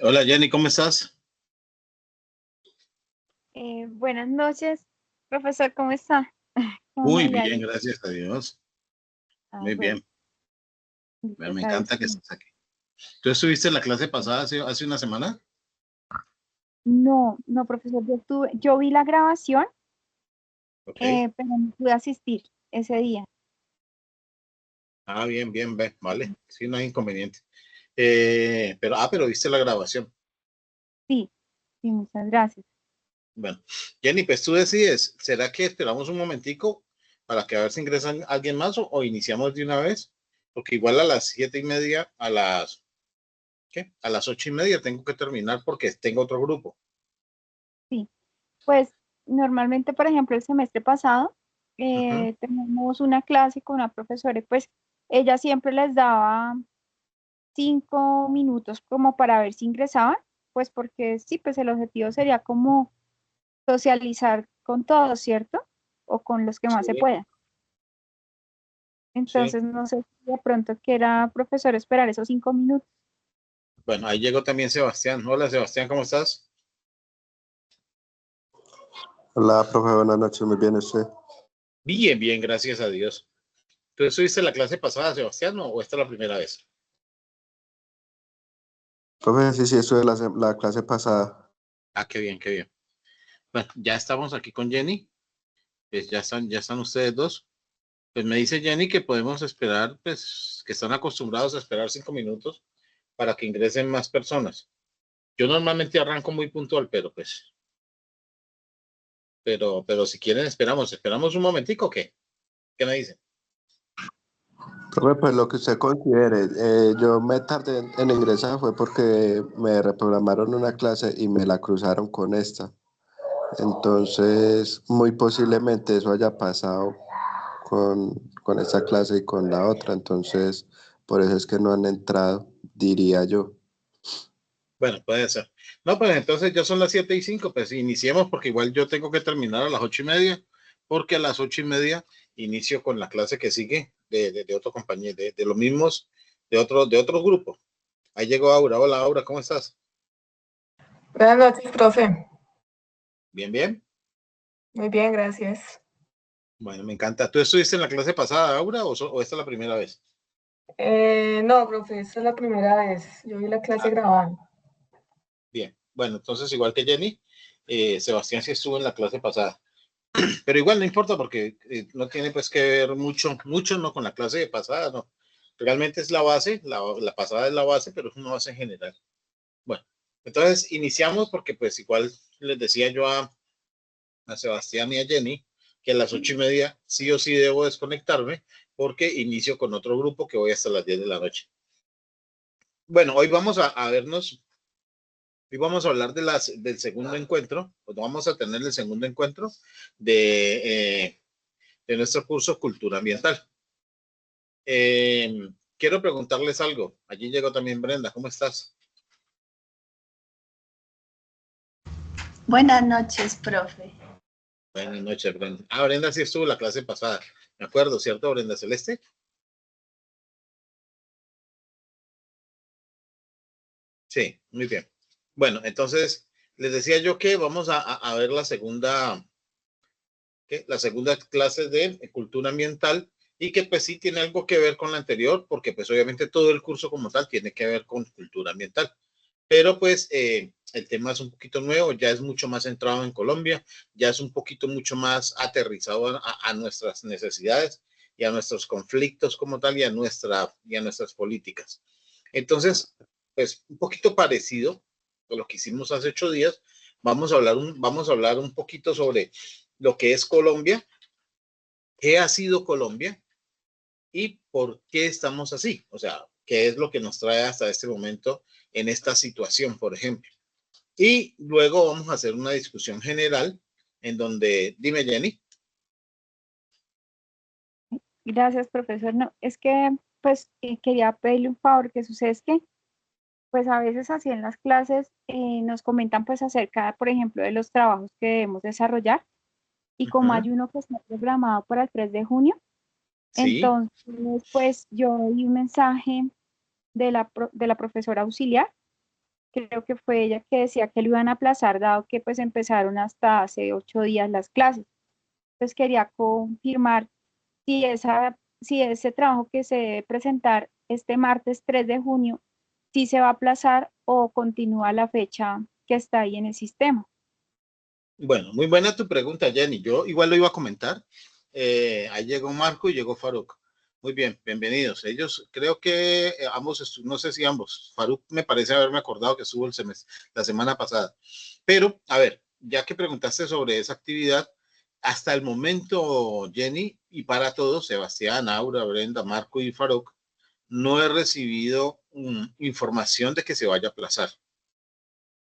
Hola Jenny, ¿cómo estás? Buenas noches, profesor, ¿cómo está? ¿Cómo Muy me le ha bien, ido? gracias a Dios. Muy Bueno, bien. Bueno, gracias me a Dios. encanta que estés aquí. ¿Tú estuviste en la clase pasada hace una semana? No, no, profesor, yo vi la grabación, Ok. pero no pude asistir ese día. Ah, bien, bien, ve, vale. Sí, no hay inconveniente. Pero viste la grabación. Sí, sí, muchas gracias. Bueno, Jenny, pues tú decides, ¿será que esperamos un momentico para que a ver si ingresan alguien más o iniciamos de una vez? Porque igual a las 7:30, ¿qué? A las 8:30 tengo que terminar porque tengo otro grupo. Sí, pues normalmente, por ejemplo, el semestre pasado Ujú. teníamos una clase con una profesora y pues ella siempre les daba 5 minutos como para ver si ingresaban, pues porque sí, pues el objetivo sería como socializar con todos, ¿cierto? O con los que más se Sí, pueda. sí. Entonces, no sé si de pronto quiera, profesor, esperar esos 5 minutos. Bueno, ahí llegó también Sebastián. Hola Sebastián, ¿cómo estás? Hola, profe, buenas noches, muy bien usted. Bien, bien, gracias a Dios. ¿Tú estuviste en la clase pasada, Sebastián, o esta es la primera vez? Profe, sí, sí, estuve la clase pasada. Ah, qué bien, qué bien. Bueno, ya estamos aquí con Jenny. Pues ya están ustedes dos. Pues me dice Jenny que podemos esperar, pues que están acostumbrados a esperar 5 minutos para que ingresen más personas. Yo normalmente arranco muy puntual, pero si quieren esperamos un momentico, ¿o qué? ¿Qué me dicen? Profe, pues lo que usted considere, yo me tardé en ingresar fue porque me reprogramaron una clase y me la cruzaron con esta. Entonces, muy posiblemente eso haya pasado con esta clase y con la otra. Entonces, por eso es que no han entrado, diría yo. Bueno, puede ser. No, pues entonces ya son las 7:05, pues iniciemos porque igual yo tengo que terminar a las 8:30, porque a las 8:30 inicio con la clase que sigue de otro compañero, de los mismos, de otro grupo. Ahí llegó Aura. Hola Aura, ¿cómo estás? Buenas noches, profe. Bien, bien. Muy bien, gracias. Bueno, me encanta. ¿Tú estuviste en la clase pasada, Aura, o esta es la primera vez? No, profe, esta es la primera vez. Yo vi la clase Ah, grabada. bien. Bueno, entonces igual que Jenny, Sebastián sí estuvo en la clase pasada. Pero igual no importa porque no tiene pues que ver mucho, mucho no con la clase pasada, no. Realmente es la base, la pasada es la base, pero es una base general. Bueno, entonces iniciamos porque pues igual les decía yo a Sebastián y a Jenny que a las 8:30 sí o sí debo desconectarme porque inicio con otro grupo que voy hasta las 10 de la noche. Bueno, hoy vamos a vernos, hoy vamos a hablar del segundo encuentro, pues vamos a tener el segundo encuentro de nuestro curso Cultura Ambiental. Quiero preguntarles algo. Allí llegó también Brenda. ¿Cómo estás? Buenas noches, profe. Buenas noches, Brenda. Ah, Brenda sí estuvo la clase pasada. Me acuerdo, ¿cierto, Brenda Celeste? Sí, muy bien. Bueno, entonces les decía yo que vamos a ver la segunda clase de cultura ambiental y que pues sí tiene algo que ver con la anterior, porque pues obviamente todo el curso como tal tiene que ver con cultura ambiental. Pero pues el tema es un poquito nuevo, ya es mucho más centrado en Colombia, ya es un poquito mucho más aterrizado a nuestras necesidades y a nuestros conflictos como tal y a nuestras políticas. Entonces, pues un poquito parecido a lo que hicimos hace 8 días, vamos a hablar un poquito sobre lo que es Colombia, qué ha sido Colombia y por qué estamos así, o sea, qué es lo que nos trae hasta este momento en esta situación, por ejemplo. Y luego vamos a hacer una discusión general en donde, dime Jenny. Gracias, profesor. No, es que, pues, quería pedirle un favor, que sucede es que, pues, a veces así en las clases nos comentan, pues, acerca, por ejemplo, de los trabajos que debemos desarrollar. Y como Ujú. hay uno que está programado para el 3 de junio, Sí, entonces, pues, yo di un mensaje de la profesora auxiliar creo que fue ella que decía que lo iban a aplazar, dado que pues empezaron hasta hace 8 días las clases. Entonces quería confirmar si ese trabajo que se debe presentar este martes 3 de junio, si se va a aplazar o continúa la fecha que está ahí en el sistema. Bueno, muy buena tu pregunta, Jenny. Yo igual lo iba a comentar. Ahí llegó Marco y llegó Faruk. Muy bien, bienvenidos. Ellos, creo que ambos, no sé si ambos. Faruk me parece haberme acordado que estuvo el semestre, la semana pasada. Pero, a ver, ya que preguntaste sobre esa actividad, hasta el momento, Jenny, y para todos, Sebastián, Aura, Brenda, Marco y Faruk, no he recibido información de que se vaya a aplazar.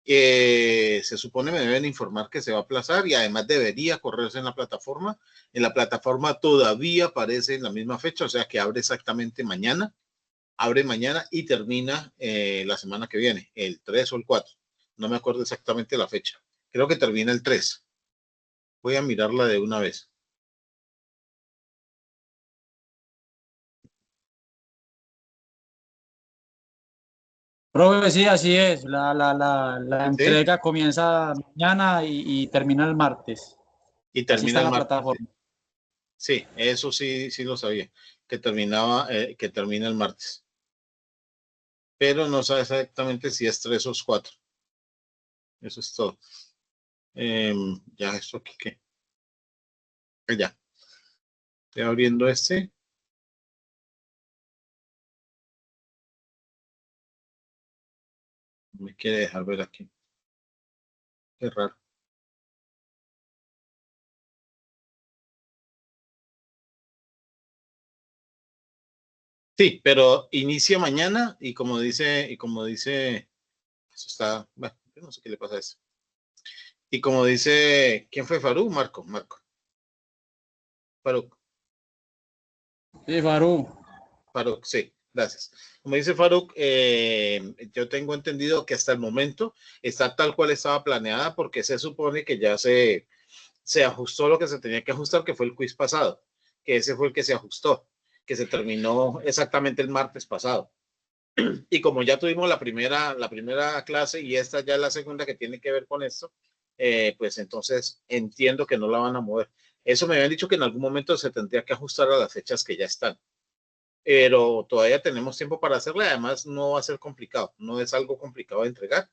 Se supone me deben informar que se va a aplazar y además debería correrse en la plataforma. En la plataforma todavía aparece en la misma fecha, o sea que abre mañana y termina la semana que viene, el 3 o el 4. No me acuerdo exactamente la fecha. Creo que termina el 3. Voy a mirarla de una vez. Profe, sí, así es. La ¿Sí? entrega comienza mañana y termina el martes. Y Así está termina en el la martes. plataforma. Sí, eso sí, sí lo sabía, que termina el martes. Pero no sabe exactamente si es 3 o 4. Eso es todo. Ya, esto aquí, ¿qué? Ya. Estoy abriendo este. Me quiere dejar ver aquí. Qué raro. Sí, pero inicia mañana y como dice, eso está, bueno, yo no sé qué le pasa a eso. Y como dice, ¿quién fue Faruk? Marco. Faruk. Sí, Farú. Faruk, sí, gracias. Como dice Faruk, yo tengo entendido que hasta el momento está tal cual estaba planeada porque se supone que ya se ajustó lo que se tenía que ajustar, que fue el quiz pasado, que ese fue el que se ajustó, que se terminó exactamente el martes pasado. Y como ya tuvimos la primera clase y esta ya es la segunda que tiene que ver con esto, pues entonces entiendo que no la van a mover. Eso me habían dicho que en algún momento se tendría que ajustar a las fechas que ya están, pero todavía tenemos tiempo para hacerla. Además, no va a ser complicado, no es algo complicado de entregar.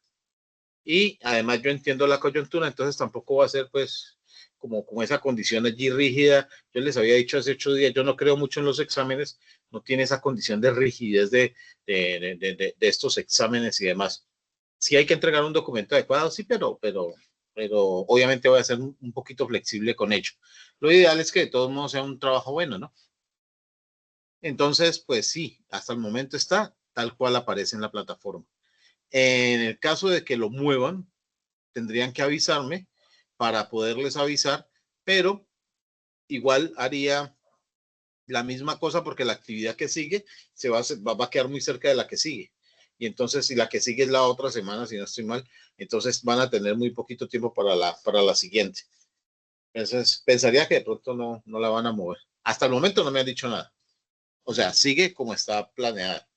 Y además yo entiendo la coyuntura, entonces tampoco va a ser pues como esa condición allí rígida. Yo les había dicho hace 8 días, yo no creo mucho en los exámenes, no tiene esa condición de rigidez de estos exámenes y demás. Sí hay que entregar un documento adecuado, sí, pero obviamente voy a ser un poquito flexible con ello. Lo ideal es que de todos modos sea un trabajo bueno, ¿no? Entonces, pues sí, hasta el momento está tal cual aparece en la plataforma. En el caso de que lo muevan, tendrían que avisarme para poderles avisar, pero igual haría la misma cosa porque la actividad que sigue va a quedar muy cerca de la que sigue. Y entonces, si la que sigue es la otra semana, si no estoy mal, entonces van a tener muy poquito tiempo para la siguiente. Entonces, pensaría que de pronto no la van a mover. Hasta el momento no me han dicho nada. O sea, sigue como está planeada.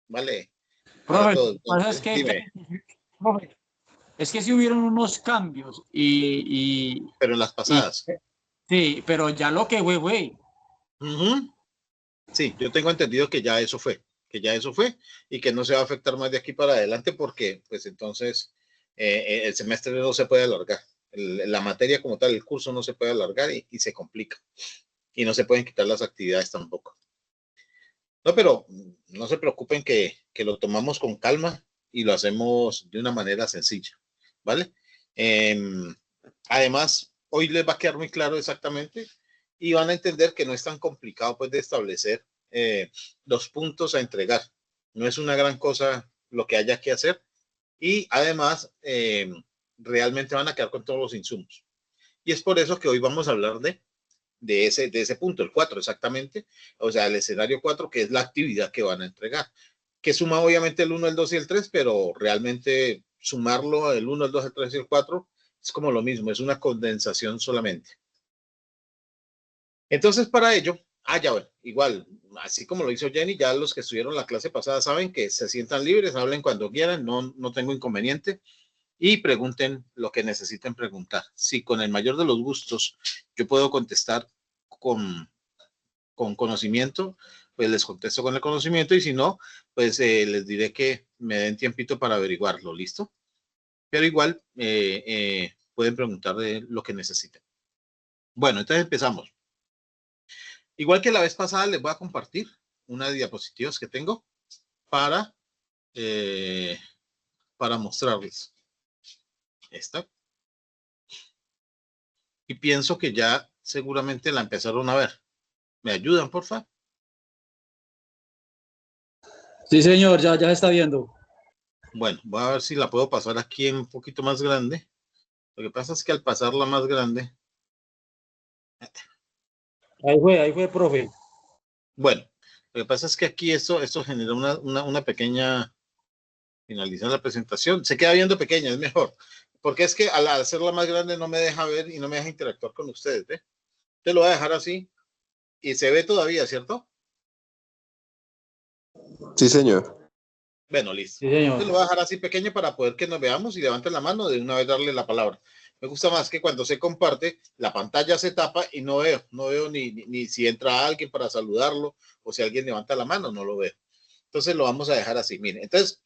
¿Vale? Para Profe, todos. pasa es que, Dime, profe, es que sí hubieron unos cambios pero en las y pasadas. sí, pero ya lo que güey. Ujú. Sí, yo tengo entendido que ya eso fue y que no se va a afectar más de aquí para adelante porque pues entonces el semestre no se puede alargar. La materia como tal, el curso no se puede alargar y se complica y no se pueden quitar las actividades tampoco. No, pero no se preocupen que lo tomamos con calma y lo hacemos de una manera sencilla, ¿vale? Em, Además, hoy les va a quedar muy claro exactamente y van a entender que no es tan complicado pues de establecer los puntos a entregar. No es una gran cosa lo que haya que hacer y además realmente van a quedar con todos los insumos. Y es por eso que hoy vamos a hablar de ese punto, el 4 exactamente, o sea, el escenario 4 que es la actividad que van a entregar, que suma obviamente el 1, el 2 y el 3, pero realmente sumarlo el 1, el 2, el 3 y el 4 es como lo mismo, es una condensación solamente. Entonces, para ello, Ya bueno, igual, así como lo hizo Jenny, ya los que estuvieron la clase pasada saben que se sientan libres, hablen cuando quieran, no tengo inconveniente y pregunten lo que necesiten preguntar. Si con el mayor de los gustos yo puedo contestar con, con conocimiento, pues les contesto con el conocimiento y si no, pues les diré que me den tiempito para averiguarlo, ¿listo? Pero igual pueden preguntar de lo que necesiten. Bueno, entonces empezamos. Igual que la vez pasada, les voy a compartir unas diapositivas que tengo para, eh, para mostrarles. Esta. Y pienso que ya seguramente la empezaron a ver. ¿Me ayudan, por favor? Sí, señor, ya se está viendo. Bueno, voy a ver si la puedo pasar aquí en un poquito más grande. Lo que pasa es que al pasarla más grande... Ahí fue, profe. Bueno, lo que pasa es que aquí esto genera una pequeña... Finalizar la presentación. Se queda viendo pequeña, es mejor. Porque es que al hacerla más grande no me deja ver y no me deja interactuar con ustedes. ¿Ve? Te lo voy a dejar así. Y se ve todavía, ¿cierto? Sí, señor. Bueno, listo. Sí, señor. Te lo voy a dejar así pequeño para poder que nos veamos y levanten la mano de una vez darle la palabra. Me gusta más que cuando se comparte, la pantalla se tapa y no veo ni si entra alguien para saludarlo o si alguien levanta la mano, no lo veo. Entonces lo vamos a dejar así. Miren, entonces,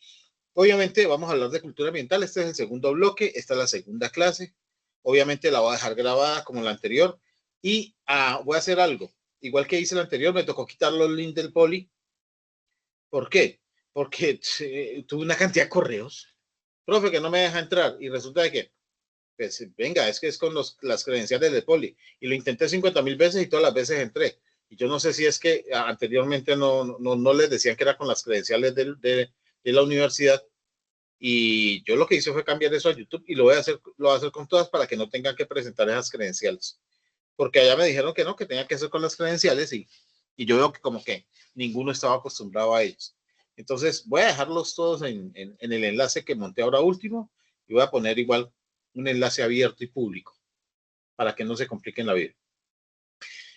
obviamente vamos a hablar de cultura ambiental. Este es el segundo bloque, esta es la segunda clase. Obviamente la voy a dejar grabada como la anterior y voy a hacer algo. Igual que hice la anterior, me tocó quitar los links del poli. ¿Por qué? Porque tuve una cantidad de correos. Profe, que no me deja entrar. Y resulta de que, pues, venga, es que es con las credenciales del poli. Y lo intenté 50.000 veces y todas las veces entré. Y yo no sé si es que anteriormente no les decían que era con las credenciales de la universidad. Y yo lo que hice fue cambiar eso a YouTube y lo voy a hacer con todas para que no tengan que presentar esas credenciales. Porque allá me dijeron que no, que tenía que hacer con las credenciales y yo veo que como que ninguno estaba acostumbrado a ellos. Entonces voy a dejarlos todos en el enlace que monté ahora último y voy a poner igual un enlace abierto y público para que no se compliquen la vida.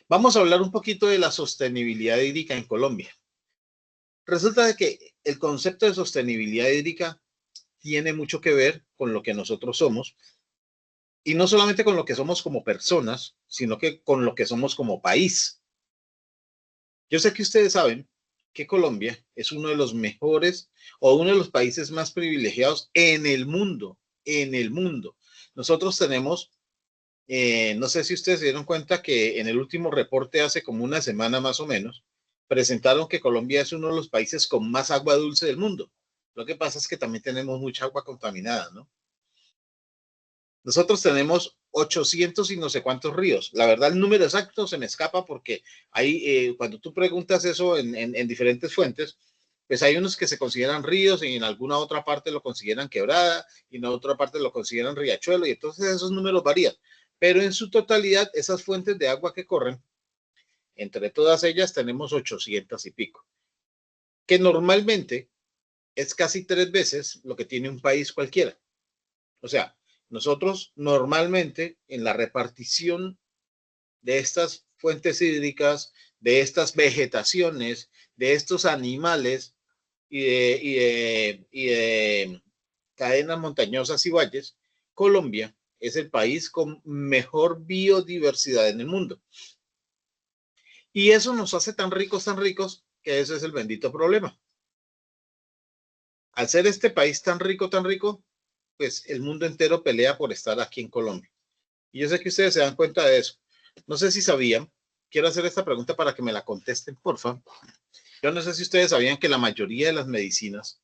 Vamos a hablar un poquito de la sostenibilidad hídrica en Colombia. Resulta de que el concepto de sostenibilidad hídrica tiene mucho que ver con lo que nosotros somos y no solamente con lo que somos como personas, sino que con lo que somos como país. Yo sé que ustedes saben que Colombia es uno de los mejores o uno de los países más privilegiados en el mundo, en el mundo. Nosotros tenemos, no sé si ustedes se dieron cuenta que en el último reporte hace como una semana más o menos, presentaron que Colombia es uno de los países con más agua dulce del mundo. Lo que pasa es que también tenemos mucha agua contaminada, ¿no? Nosotros tenemos 800 y no sé cuántos ríos. La verdad, el número exacto se me escapa porque hay, cuando tú preguntas eso en diferentes fuentes, pues hay unos que se consideran ríos y en alguna otra parte lo consideran quebrada y en otra parte lo consideran riachuelo y entonces esos números varían. Pero en su totalidad, esas fuentes de agua que corren, entre todas ellas tenemos 800 y pico, que normalmente es casi 3 veces lo que tiene un país cualquiera. O sea, nosotros normalmente en la repartición de estas fuentes hídricas, de estas vegetaciones, de estos animales y de cadenas montañosas y valles, Colombia es el país con mejor biodiversidad en el mundo. Y eso nos hace tan ricos, que ese es el bendito problema. Al ser este país tan rico, pues el mundo entero pelea por estar aquí en Colombia. Y yo sé que ustedes se dan cuenta de eso. No sé si sabían, quiero hacer esta pregunta para que me la contesten, por favor. Yo no sé si ustedes sabían que la mayoría de las medicinas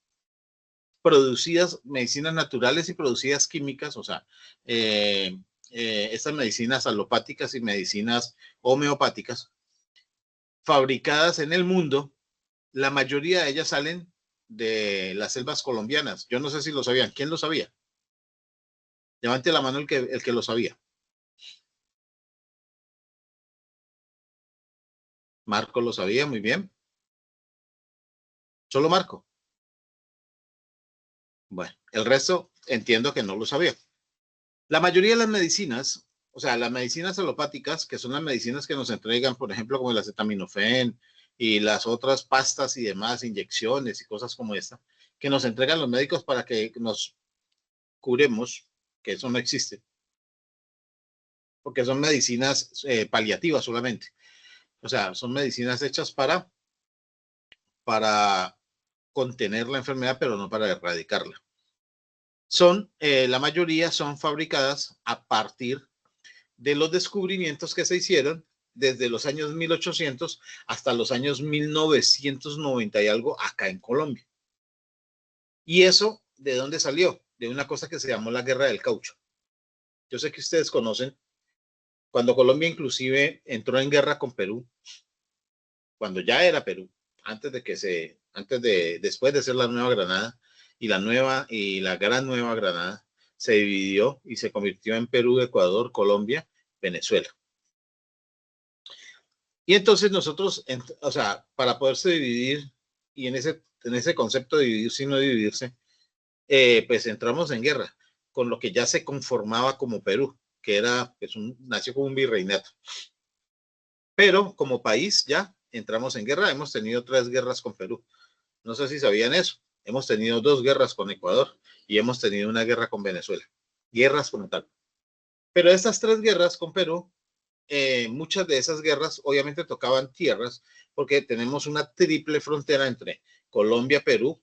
producidas, medicinas naturales y producidas químicas, o sea, estas medicinas alopáticas y medicinas homeopáticas, fabricadas en el mundo, la mayoría de ellas salen de las selvas colombianas. Yo no sé si lo sabían. ¿Quién lo sabía? Levante la mano el que lo sabía. Marco lo sabía, muy bien. Solo Marco. Bueno, el resto entiendo que no lo sabía. La mayoría de las medicinas o sea, las medicinas alopáticas, que son las medicinas que nos entregan, por ejemplo, como el acetaminofén y las otras pastas y demás, inyecciones y cosas como esta, que nos entregan los médicos para que nos curemos, que eso no existe, porque son medicinas paliativas solamente. O sea, son medicinas hechas para contener la enfermedad, pero no para erradicarla. La mayoría son fabricadas a partir de los descubrimientos que se hicieron desde los años 1800 hasta los años 1990 y algo acá en Colombia. ¿Y eso de dónde salió? De una cosa que se llamó la Guerra del Caucho. Yo sé que ustedes conocen, cuando Colombia inclusive entró en guerra con Perú, cuando ya era Perú, después de ser la Nueva Granada, y la Gran Nueva Granada se dividió y se convirtió en Perú, Ecuador, Colombia, Venezuela. Y entonces nosotros, o sea, para poderse dividir, y en ese concepto de dividirse y no dividirse, pues entramos en guerra con lo que ya se conformaba como Perú, que era, pues nació como un virreinato. Pero como país ya entramos en guerra, hemos tenido 3 guerras con Perú. No sé si sabían eso. Hemos tenido 2 guerras con Ecuador y hemos tenido una guerra con Venezuela. Guerras como tal. Pero estas 3 guerras con Perú, muchas de esas guerras obviamente tocaban tierras porque tenemos una triple frontera entre Colombia, Perú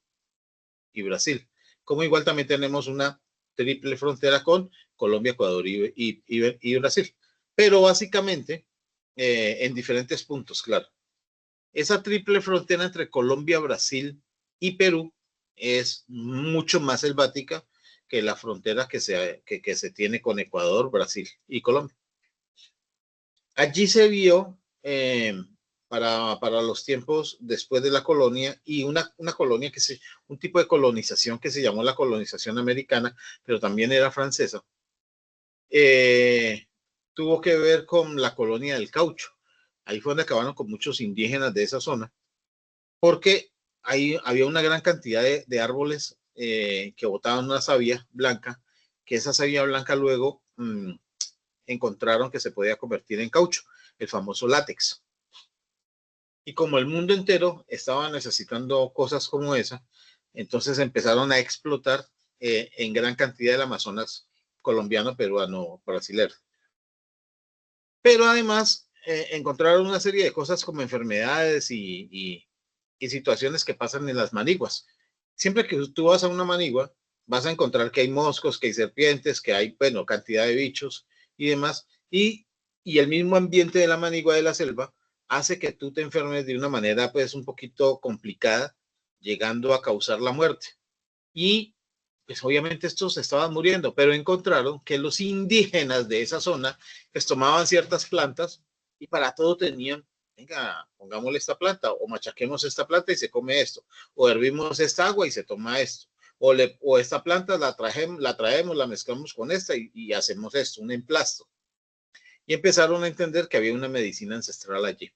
y Brasil. Como igual también tenemos una triple frontera con Colombia, Ecuador y Brasil. Pero básicamente en diferentes puntos, claro. Esa triple frontera entre Colombia, Brasil y Perú es mucho más selvática que la frontera que se tiene con Ecuador, Brasil y Colombia. Allí se vio para los tiempos después de la colonia y una colonia un tipo de colonización que se llamó la colonización americana, pero también era francesa, tuvo que ver con la colonia del caucho. Ahí fue donde acabaron con muchos indígenas de esa zona, porque ahí había una gran cantidad de árboles que botaban una savia blanca, que esa savia blanca luego encontraron que se podía convertir en caucho, el famoso látex. Y como el mundo entero estaba necesitando cosas como esa, entonces empezaron a explotar en gran cantidad el Amazonas colombiano, peruano, brasilero. Pero además encontraron una serie de cosas como enfermedades y situaciones que pasan en las maniguas. Siempre que tú vas a una manigua, vas a encontrar que hay moscos, que hay serpientes, que hay, bueno, cantidad de bichos y demás. Y el mismo ambiente de la manigua de la selva hace que tú te enfermes de una manera, pues, un poquito complicada, llegando a causar la muerte. Y, pues, obviamente estos estaban muriendo, pero encontraron que los indígenas de esa zona, pues, tomaban ciertas plantas y para todo tenían, venga, pongámosle esta planta o machaquemos esta planta y se come esto, o hervimos esta agua y se toma esto, o esta planta la traemos, la mezclamos con esta y hacemos esto, un emplasto. Y empezaron a entender que había una medicina ancestral allí.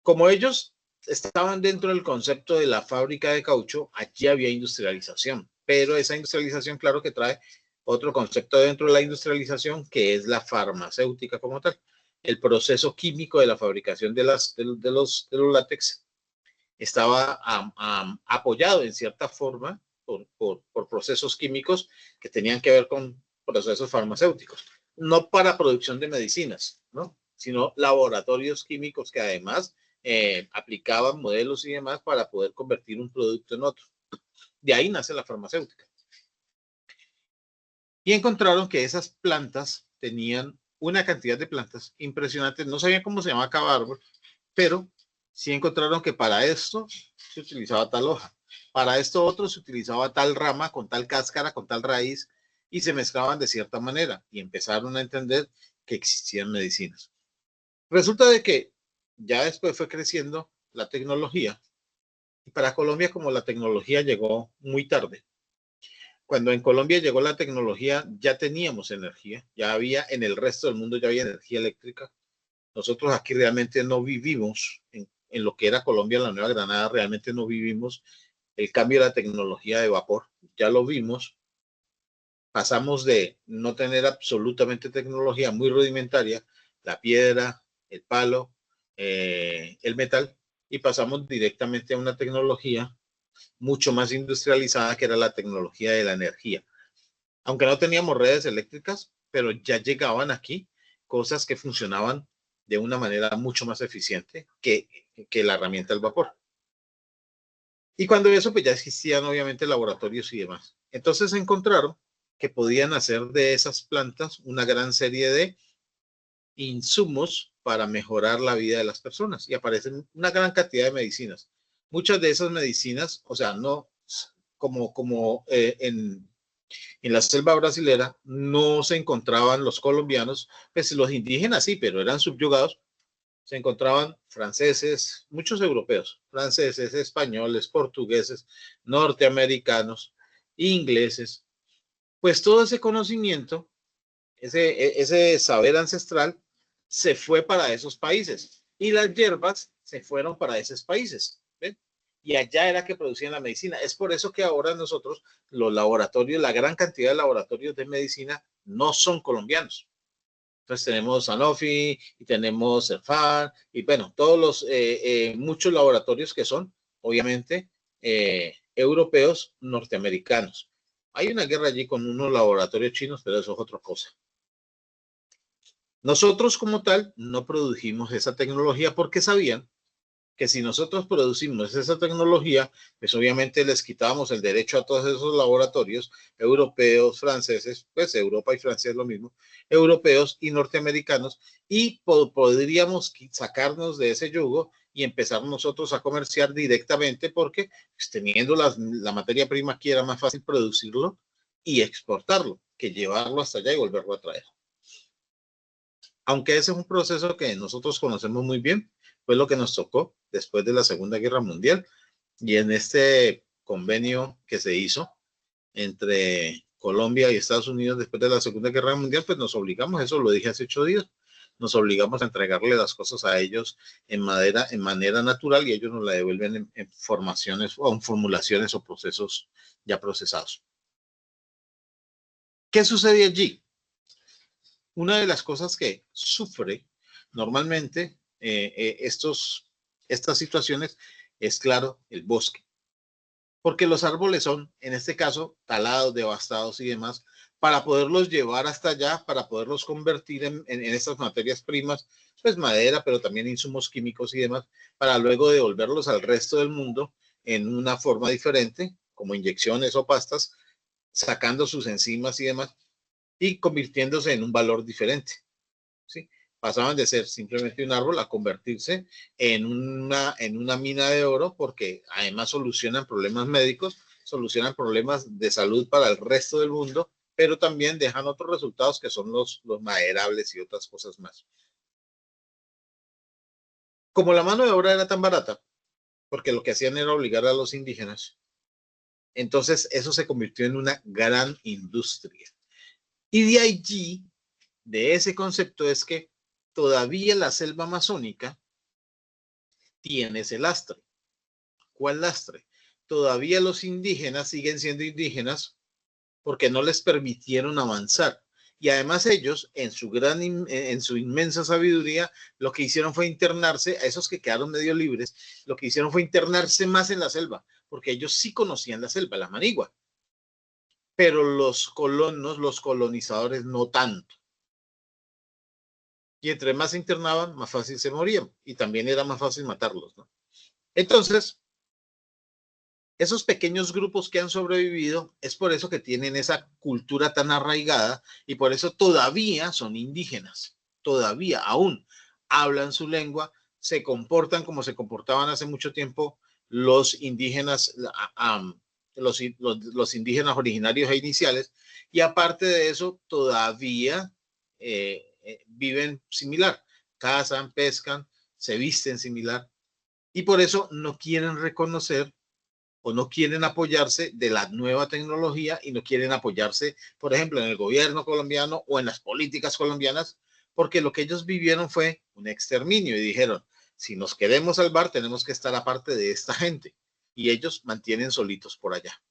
Como ellos estaban dentro del concepto de la fábrica de caucho, allí había industrialización, pero esa industrialización, claro que trae otro concepto dentro de la industrialización, que es la farmacéutica como tal. El proceso químico de la fabricación de los látex estaba apoyado en cierta forma por procesos químicos que tenían que ver con procesos farmacéuticos, no para producción de medicinas, ¿no? Sino laboratorios químicos que además aplicaban modelos y demás para poder convertir un producto en otro. De ahí nace la farmacéutica. Y encontraron que esas plantas tenían una cantidad de plantas impresionantes. No sabían cómo se llamaba cada árbol, pero sí encontraron que para esto se utilizaba tal hoja, para esto otro se utilizaba tal rama, con tal cáscara, con tal raíz, y se mezclaban de cierta manera, y empezaron a entender que existían medicinas. Resulta de que ya después fue creciendo la tecnología, y para Colombia, como la tecnología llegó muy tarde, cuando en Colombia llegó la tecnología, ya teníamos energía, ya había, en el resto del mundo ya había energía eléctrica. Nosotros aquí realmente no vivimos en lo que era Colombia, la Nueva Granada, realmente no vivimos el cambio de la tecnología de vapor, ya lo vimos pasamos de no tener absolutamente tecnología muy rudimentaria, la piedra, el palo, el metal, y pasamos directamente a una tecnología mucho más industrializada, que era la tecnología de la energía. Aunque no teníamos redes eléctricas, pero ya llegaban aquí cosas que funcionaban de una manera mucho más eficiente que la herramienta del vapor. Y cuando eso, pues ya existían obviamente laboratorios y demás. Entonces encontraron que podían hacer de esas plantas una gran serie de insumos para mejorar la vida de las personas, y aparecen una gran cantidad de medicinas. Muchas de esas medicinas, o sea, no como en la selva brasilera no se encontraban los colombianos, pues los indígenas sí, pero eran subyugados. Se encontraban franceses, muchos europeos, franceses, españoles, portugueses, norteamericanos, ingleses. Pues todo ese conocimiento, ese saber ancestral, se fue para esos países, y las hierbas se fueron para esos países. ¿Ven? Y allá era que producían la medicina. Es por eso que ahora nosotros, los laboratorios, la gran cantidad de laboratorios de medicina no son colombianos. Entonces tenemos Sanofi y tenemos Cefar y bueno, todos los muchos laboratorios que son obviamente europeos, norteamericanos. Hay una guerra allí con unos laboratorios chinos, pero eso es otra cosa. Nosotros como tal no produjimos esa tecnología porque sabían que si nosotros producimos esa tecnología, pues obviamente les quitábamos el derecho a todos esos laboratorios europeos, franceses, pues Europa y Francia es lo mismo, europeos y norteamericanos, y podríamos sacarnos de ese yugo y empezar nosotros a comerciar directamente, porque pues, teniendo la materia prima aquí era más fácil producirlo y exportarlo que llevarlo hasta allá y volverlo a traer. Aunque ese es un proceso que nosotros conocemos muy bien, fue lo que nos tocó después de la Segunda Guerra Mundial, y en este convenio que se hizo entre Colombia y Estados Unidos después de la Segunda Guerra Mundial, pues nos obligamos, eso lo dije hace 8 días, nos obligamos a entregarle las cosas a ellos en manera natural, y ellos nos la devuelven en formaciones o en formulaciones o procesos ya procesados. ¿Qué sucede allí? Una de las cosas que sufre normalmente estas situaciones es, claro, el bosque. Porque los árboles son, en este caso, talados, devastados y demás, para poderlos llevar hasta allá, para poderlos convertir en estas materias primas, pues madera, pero también insumos químicos y demás, para luego devolverlos al resto del mundo en una forma diferente, como inyecciones o pastas, sacando sus enzimas y demás, y convirtiéndose en un valor diferente. ¿Sí? Pasaban de ser simplemente un árbol a convertirse en una mina de oro, porque además solucionan problemas médicos, solucionan problemas de salud para el resto del mundo, pero también dejan otros resultados que son los maderables y otras cosas más. Como la mano de obra era tan barata, porque lo que hacían era obligar a los indígenas, entonces eso se convirtió en una gran industria. Y de allí, de ese concepto, es que todavía la selva amazónica tiene ese lastre. ¿Cuál lastre? Todavía los indígenas siguen siendo indígenas porque no les permitieron avanzar. Y además ellos, en su inmensa sabiduría, lo que hicieron fue internarse, a esos que quedaron medio libres, lo que hicieron fue internarse más en la selva, porque ellos sí conocían la selva, la manigua. Pero los colonos, los colonizadores, no tanto. Y entre más se internaban, más fácil se morían. Y también era más fácil matarlos, ¿no? Entonces, esos pequeños grupos que han sobrevivido, es por eso que tienen esa cultura tan arraigada, y por eso todavía son indígenas. Todavía, aún, hablan su lengua, se comportan como se comportaban hace mucho tiempo los indígenas, los indígenas originarios e iniciales, y aparte de eso, todavía viven similar, cazan, pescan, se visten similar, y por eso no quieren reconocer o no quieren apoyarse de la nueva tecnología, y no quieren apoyarse, por ejemplo, en el gobierno colombiano o en las políticas colombianas, porque lo que ellos vivieron fue un exterminio, y dijeron, si nos queremos salvar, tenemos que estar aparte de esta gente, y ellos mantienen solitos por allá.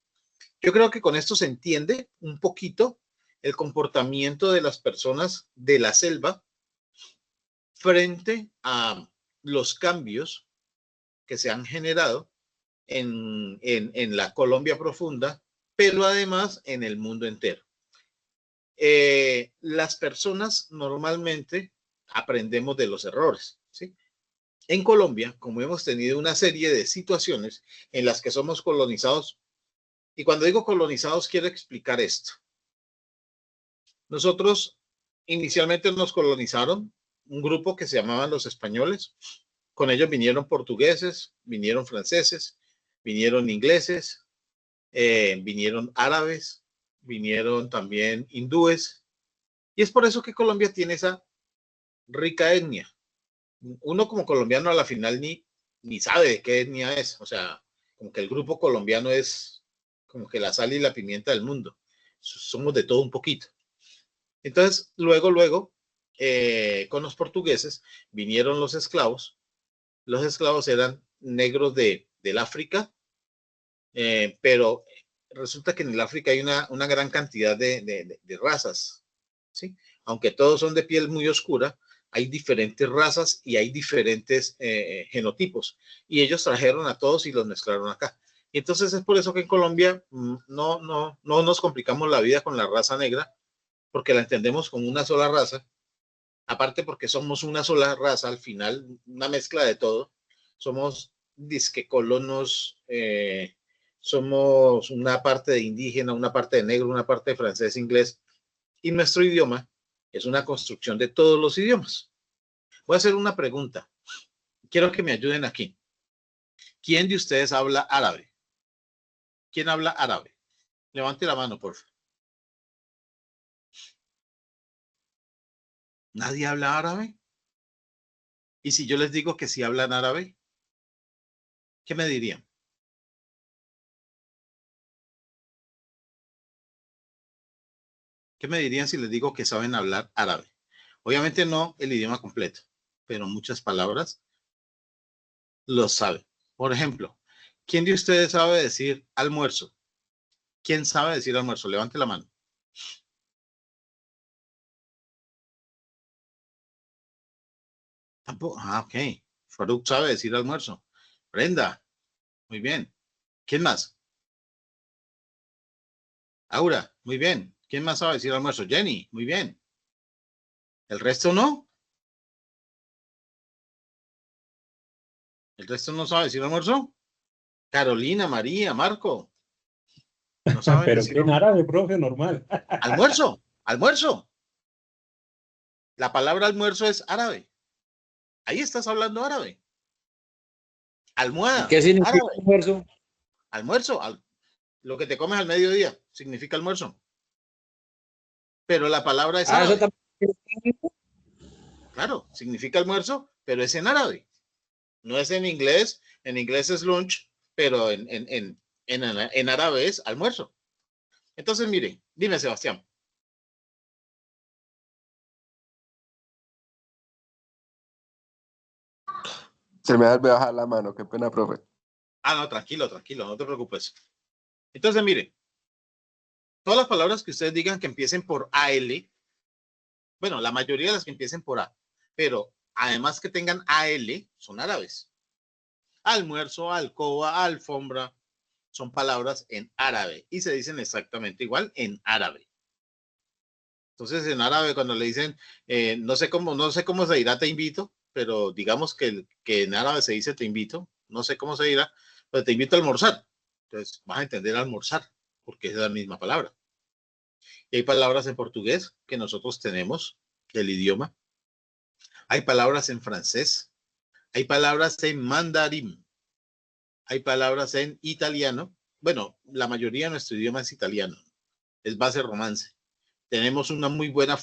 Yo creo que con esto se entiende un poquito el comportamiento de las personas de la selva frente a los cambios que se han generado en la Colombia profunda, pero además en el mundo entero. Las personas normalmente aprendemos de los errores, ¿sí? En Colombia, como hemos tenido una serie de situaciones en las que somos colonizados, y cuando digo colonizados quiero explicar esto. Nosotros inicialmente nos colonizaron un grupo que se llamaban los españoles. Con ellos vinieron portugueses, vinieron franceses, vinieron ingleses, vinieron árabes, vinieron también hindúes. Y es por eso que Colombia tiene esa rica etnia. Uno como colombiano a la final ni sabe de qué etnia es. O sea, como que el grupo colombiano es como que la sal y la pimienta del mundo. Somos de todo un poquito. Entonces, luego, con los portugueses vinieron los esclavos. Los esclavos eran negros del África, pero resulta que en el África hay una gran cantidad de razas, ¿sí? Aunque todos son de piel muy oscura, hay diferentes razas y hay diferentes genotipos. Y ellos trajeron a todos y los mezclaron acá. Y entonces es por eso que en Colombia no nos complicamos la vida con la raza negra, porque la entendemos como una sola raza. Aparte porque somos una sola raza al final, una mezcla de todo. Somos disque colonos, somos una parte de indígena, una parte de negro, una parte de francés, inglés. Y nuestro idioma es una construcción de todos los idiomas. Voy a hacer una pregunta. Quiero que me ayuden aquí. ¿Quién de ustedes habla árabe? ¿Quién habla árabe? Levante la mano, por favor. ¿Nadie habla árabe? Y si yo les digo que sí hablan árabe, ¿qué me dirían? ¿Qué me dirían si les digo que saben hablar árabe? Obviamente no el idioma completo, pero muchas palabras lo saben. Por ejemplo, ¿quién de ustedes sabe decir almuerzo? ¿Quién sabe decir almuerzo? Levante la mano. Tampoco. Ah, ok. Faruk sabe decir almuerzo. Brenda, muy bien. ¿Quién más? Aura, muy bien. ¿Quién más sabe decir almuerzo? Jenny, muy bien. ¿El resto no? ¿El resto no sabe decir almuerzo? Carolina, María, Marco. No saben Pero decir que en árabe, profe, normal. almuerzo. Almuerzo. La palabra almuerzo es árabe. Ahí estás hablando árabe. ¿Y Almohada, qué significa árabe. almuerzo? Almuerzo. Lo que te comes al mediodía significa almuerzo. Pero la palabra es Ah, eso árabe. también. Claro, significa almuerzo, pero es en árabe. No es en inglés. En inglés es lunch, pero en árabe es almuerzo. Entonces, miren, dime, Sebastián. Se me vuelve a bajar la mano, qué pena, profe. Ah, no, tranquilo, no te preocupes. Entonces, miren, todas las palabras que ustedes digan que empiecen por AL, bueno, la mayoría de las que empiecen por A, pero además que tengan AL, son árabes. Almuerzo, alcoba, alfombra, son palabras en árabe y se dicen exactamente igual en árabe. Entonces, en árabe, cuando le dicen, no sé cómo se dirá te invito, pero digamos que en árabe se dice te invito, no sé cómo se dirá, pero te invito a almorzar. Entonces, vas a entender almorzar, porque es la misma palabra. Y hay palabras en portugués que nosotros tenemos del idioma. Hay palabras en francés. Hay palabras en mandarín. Hay palabras en italiano. Bueno, la mayoría de nuestro idioma es italiano. Es base romance. Tenemos una muy buena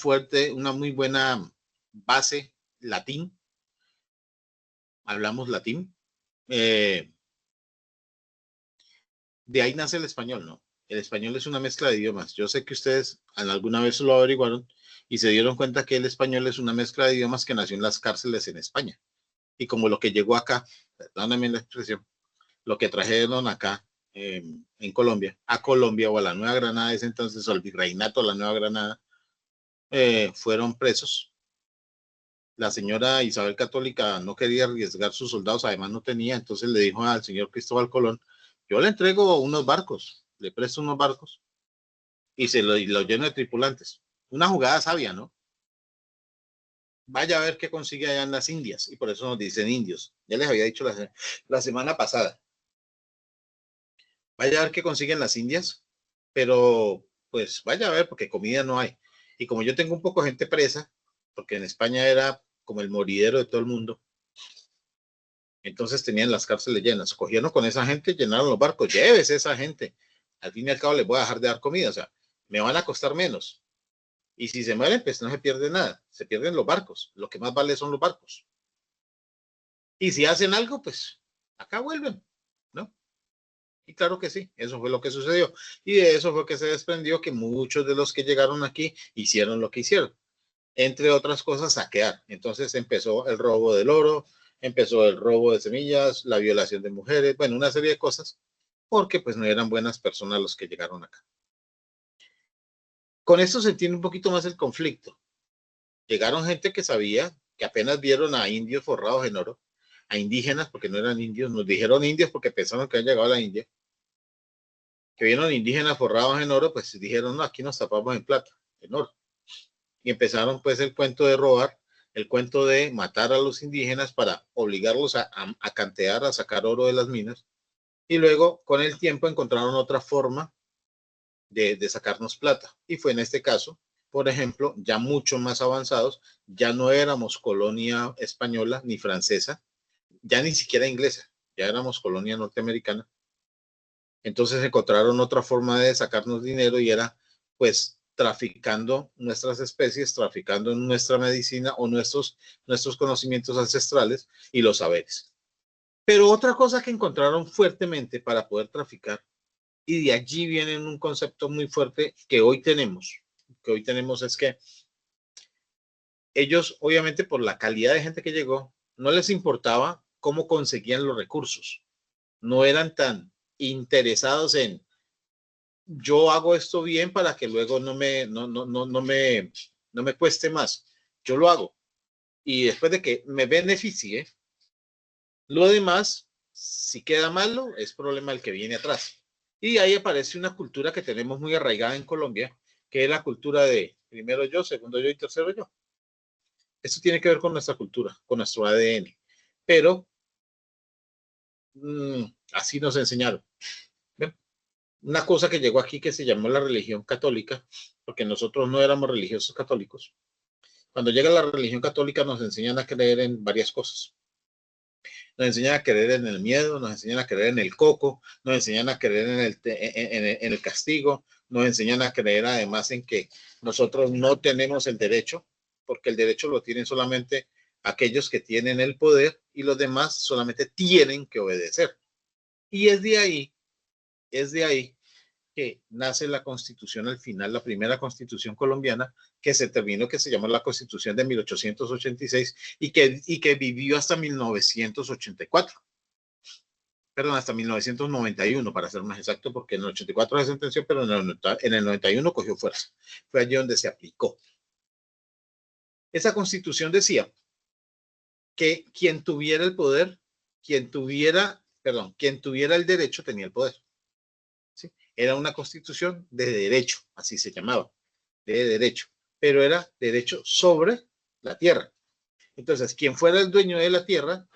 base latín. Hablamos latín. De ahí nace el español, ¿no? El español es una mezcla de idiomas. Yo sé que ustedes alguna vez lo averiguaron y se dieron cuenta que el español es una mezcla de idiomas que nació en las cárceles en España. Y como lo que llegó acá, perdónenme la expresión, lo que trajeron acá en Colombia, a Colombia o a la Nueva Granada, ese entonces, o al Virreinato de la Nueva Granada, fueron presos. La señora Isabel Católica no quería arriesgar sus soldados, además no tenía, entonces le dijo al señor Cristóbal Colón, yo le entrego unos barcos, le presto unos barcos y lo lleno de tripulantes. Una jugada sabia, ¿no? Vaya a ver qué consigue allá en las Indias, y por eso nos dicen indios. Ya les había dicho la semana pasada. Vaya a ver qué consiguen las Indias, pero pues vaya a ver porque comida no hay. Y como yo tengo un poco de gente presa, porque en España era como el moridero de todo el mundo, entonces tenían las cárceles llenas. Cogieron con esa gente, llenaron los barcos, llévese esa gente. Al fin y al cabo les voy a dejar de dar comida, o sea, me van a costar menos. Y si se mueren, pues no se pierde nada, se pierden los barcos. Lo que más vale son los barcos. Y si hacen algo, pues acá vuelven, ¿no? Y claro que sí, eso fue lo que sucedió. Y de eso fue que se desprendió que muchos de los que llegaron aquí hicieron lo que hicieron. Entre otras cosas, saquear. Entonces empezó el robo del oro, empezó el robo de semillas, la violación de mujeres, bueno, una serie de cosas, porque pues no eran buenas personas los que llegaron acá. Con esto se entiende un poquito más el conflicto. Llegaron gente que sabía, que apenas vieron a indios forrados en oro, a indígenas, porque no eran indios, nos dijeron indios porque pensaron que habían llegado a la India, que vieron indígenas forrados en oro, pues dijeron, no, aquí nos tapamos en plata, en oro. Y empezaron pues el cuento de robar, el cuento de matar a los indígenas para obligarlos a cantear, a sacar oro de las minas. Y luego, con el tiempo, encontraron otra forma de sacarnos plata. Y fue en este caso, por ejemplo, ya mucho más avanzados, ya no éramos colonia española ni francesa, ya ni siquiera inglesa, ya éramos colonia norteamericana. Entonces encontraron otra forma de sacarnos dinero y era pues traficando nuestras especies, traficando nuestra medicina o nuestros conocimientos ancestrales y los saberes. Pero otra cosa que encontraron fuertemente para poder traficar, y de allí viene un concepto muy fuerte que hoy tenemos es que ellos, obviamente por la calidad de gente que llegó, no les importaba cómo conseguían los recursos. No eran tan interesados en yo hago esto bien para que luego no me cueste más. Yo lo hago. Y después de que me beneficie, lo demás, si queda malo, es problema del que viene atrás. Y ahí aparece una cultura que tenemos muy arraigada en Colombia, que es la cultura de primero yo, segundo yo y tercero yo. Esto tiene que ver con nuestra cultura, con nuestro ADN. Pero así nos enseñaron. ¿Ven? Una cosa que llegó aquí que se llamó la religión católica, porque nosotros no éramos religiosos católicos. Cuando llega la religión católica nos enseñan a creer en varias cosas. Nos enseñan a creer en el miedo, nos enseñan a creer en el coco, nos enseñan a creer en el castigo, nos enseñan a creer además en que nosotros no tenemos el derecho, porque el derecho lo tienen solamente aquellos que tienen el poder y los demás solamente tienen que obedecer. Y es de ahí que nace la Constitución al final, la primera Constitución colombiana que se terminó, que se llamó la Constitución de 1886 y que vivió hasta 1984. Perdón, hasta 1991, para ser más exacto, porque en el 84 se sentenció, pero en el 91 cogió fuerza. Fue allí donde se aplicó. Esa Constitución decía que quien tuviera el poder, quien tuviera el derecho tenía el poder. ¿Sí? Era una constitución de derecho, así se llamaba, de derecho, pero era derecho sobre la tierra. Entonces, quien fuera el dueño de la tierra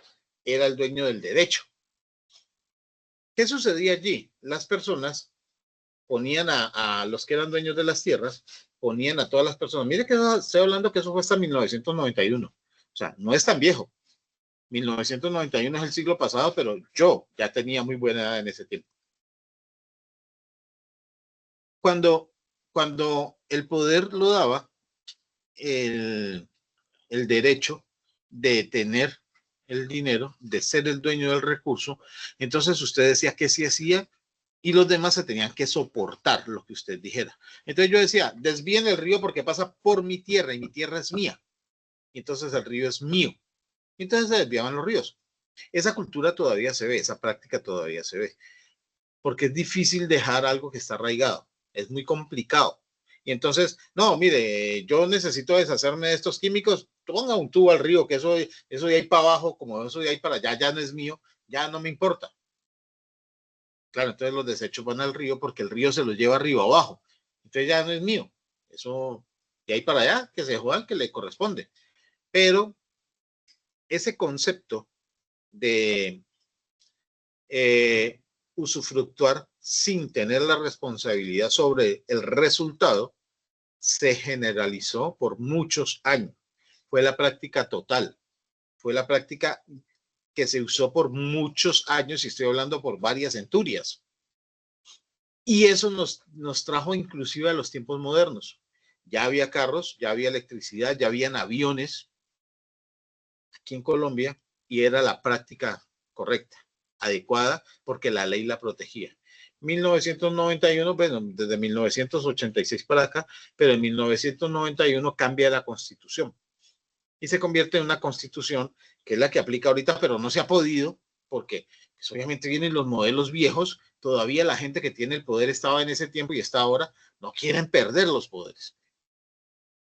era el dueño del derecho. ¿Qué sucedía allí? Las personas ponían a los que eran dueños de las tierras, ponían a todas las personas. Mire que estoy hablando que eso fue hasta 1991. O sea, no es tan viejo. 1991 es el siglo pasado, pero yo ya tenía muy buena edad en ese tiempo. Cuando el poder lo daba el derecho de tener el dinero, de ser el dueño del recurso, entonces usted decía que sí hacía y los demás se tenían que soportar lo que usted dijera. Entonces yo decía, desvíen el río porque pasa por mi tierra y mi tierra es mía. Entonces el río es mío. Entonces se desviaban los ríos. Esa cultura todavía se ve, esa práctica todavía se ve. porque es difícil dejar algo que está arraigado, es muy complicado. Y entonces, no, mire, yo necesito deshacerme de estos químicos, ponga un tubo al río, que eso de ahí para abajo, como eso de ahí para allá, ya no es mío, ya no me importa. Claro, entonces los desechos van al río porque el río se los lleva río abajo. Entonces ya no es mío. Eso de ahí para allá, que se jodan, que le corresponde. Pero ese concepto de usufructuar sin tener la responsabilidad sobre el resultado se generalizó por muchos años. Fue la práctica total. Fue la práctica que se usó por muchos años, y estoy hablando por varias centurias. Y eso nos trajo inclusive a los tiempos modernos. Ya había carros, ya había electricidad, ya habían aviones aquí en Colombia, y era la práctica correcta, adecuada, porque la ley la protegía. 1991, bueno, desde 1986 para acá, pero en 1991 cambia la Constitución y se convierte en una Constitución que es la que aplica ahorita, pero no se ha podido porque pues, obviamente vienen los modelos viejos. Todavía la gente que tiene el poder estaba en ese tiempo y está ahora, no quieren perder los poderes.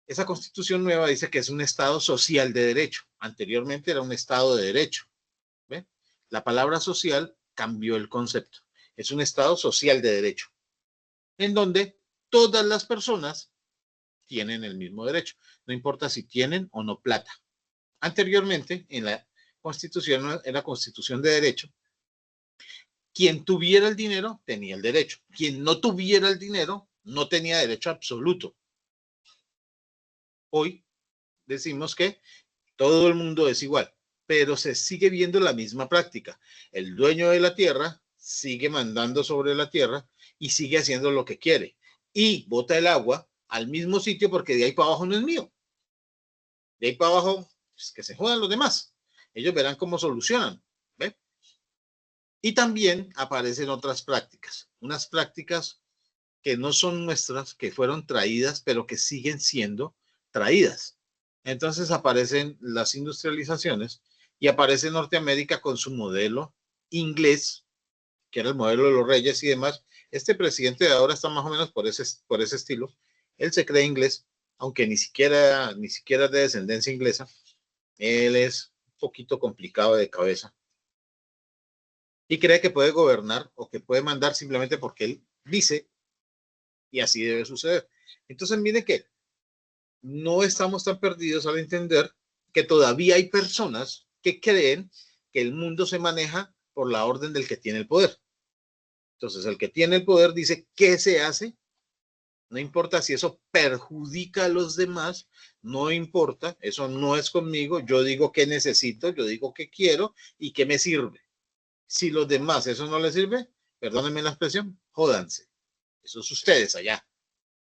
Esa Constitución nueva dice que es un Estado social de derecho. Anteriormente era un Estado de derecho. ¿Ve? La palabra social cambió el concepto. Es un Estado social de derecho, en donde todas las personas tienen el mismo derecho, no importa si tienen o no plata. Anteriormente, en la Constitución, en la Constitución de derecho, quien tuviera el dinero tenía el derecho. Quien no tuviera el dinero no tenía derecho absoluto. Hoy decimos que todo el mundo es igual, pero se sigue viendo la misma práctica. El dueño de la tierra sigue mandando sobre la tierra y sigue haciendo lo que quiere. Y bota el agua al mismo sitio porque de ahí para abajo no es mío. De ahí para abajo, pues que se jodan los demás. Ellos verán cómo solucionan. ¿Ve? Y también aparecen otras prácticas. Unas prácticas que no son nuestras, que fueron traídas, pero que siguen siendo traídas. Entonces aparecen las industrializaciones y aparece Norteamérica con su modelo inglés, que era el modelo de los reyes y demás. Este presidente de ahora está más o menos por ese estilo. Él se cree inglés, aunque ni siquiera es de descendencia inglesa. Él es un poquito complicado de cabeza y cree que puede gobernar o que puede mandar simplemente porque él dice, y así debe suceder. Entonces, mire que no estamos tan perdidos al entender que todavía hay personas que creen que el mundo se maneja por la orden del que tiene el poder. Entonces, el que tiene el poder dice qué se hace, no importa si eso perjudica a los demás, no importa, eso no es conmigo, yo digo qué necesito, yo digo qué quiero y qué me sirve. Si los demás eso no les sirve, perdónenme la expresión, jódanse. Eso es ustedes allá,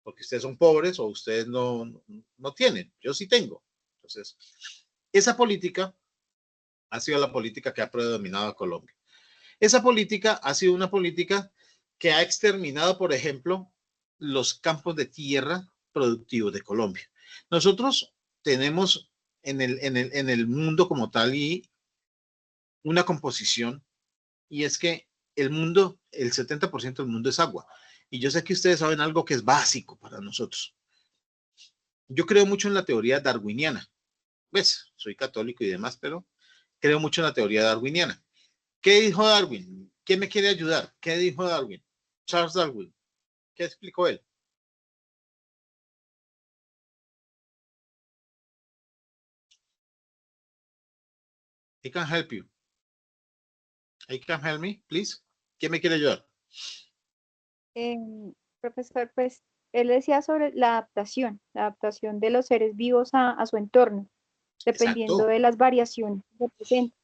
porque ustedes son pobres o ustedes no tienen, yo sí tengo. Entonces, esa política ha sido la política que ha predominado a Colombia. Esa política ha sido una política que ha exterminado, por ejemplo, los campos de tierra productivos de Colombia. Nosotros tenemos en el mundo como tal y una composición, y es que el mundo, el 70% del mundo es agua. Y yo sé que ustedes saben algo que es básico para nosotros. Yo creo mucho en la teoría darwiniana. Pues, soy católico y demás, pero creo mucho en la teoría darwiniana. ¿Qué dijo Darwin? ¿Quién me quiere ayudar? ¿Qué dijo Darwin? Charles Darwin. ¿Qué explicó él? I can help you. I can help me, please. ¿Quién me quiere ayudar? Profesor, pues él decía sobre la adaptación de los seres vivos a su entorno, dependiendo Exacto. de las variaciones que presenta.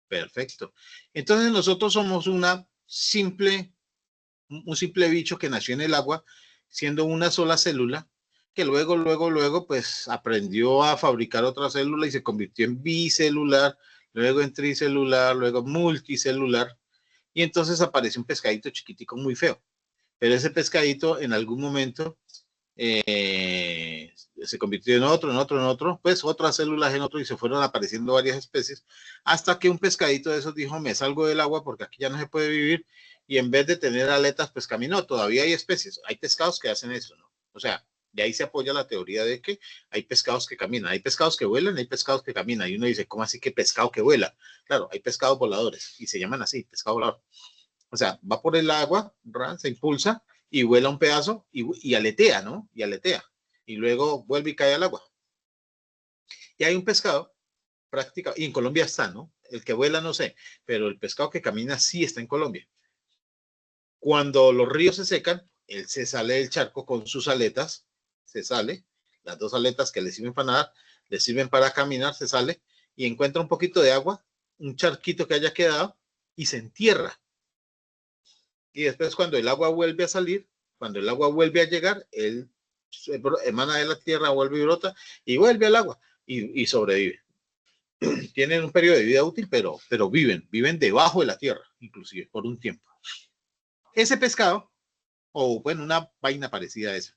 Perfecto. Entonces nosotros somos un simple bicho que nació en el agua, siendo una sola célula, que luego, pues aprendió a fabricar otra célula y se convirtió en bicelular, luego en tricelular, luego multicelular, y entonces aparece un pescadito chiquitico muy feo. Pero ese pescadito en algún momento se convirtió en otro, pues otras células en otro y se fueron apareciendo varias especies hasta que un pescadito de esos dijo, me salgo del agua porque aquí ya no se puede vivir y en vez de tener aletas, pues caminó. Todavía hay especies, hay pescados que hacen eso, ¿no? O sea, de ahí se apoya la teoría de que hay pescados que caminan, hay pescados que vuelan, hay pescados que caminan y uno dice, ¿cómo así que pescado que vuela? Claro, hay pescados voladores y se llaman así, pescado volador. O sea, va por el agua, se impulsa y vuela un pedazo y aletea, ¿no? Y aletea. Y luego vuelve y cae al agua. Y hay un pescado práctica, y en Colombia está, ¿no? El que vuela no sé, pero el pescado que camina sí está en Colombia. Cuando los ríos se secan, él se sale del charco con sus aletas, se sale, las dos aletas que le sirven para nadar, le sirven para caminar, se sale y encuentra un poquito de agua, un charquito que haya quedado y se entierra. Y después cuando el agua vuelve a salir, cuando el agua vuelve a llegar, él emana de la tierra, vuelve y brota y vuelve al agua y sobrevive. Tienen un periodo de vida útil, pero viven debajo de la tierra, inclusive por un tiempo. Ese pescado, o bueno, una vaina parecida a esa,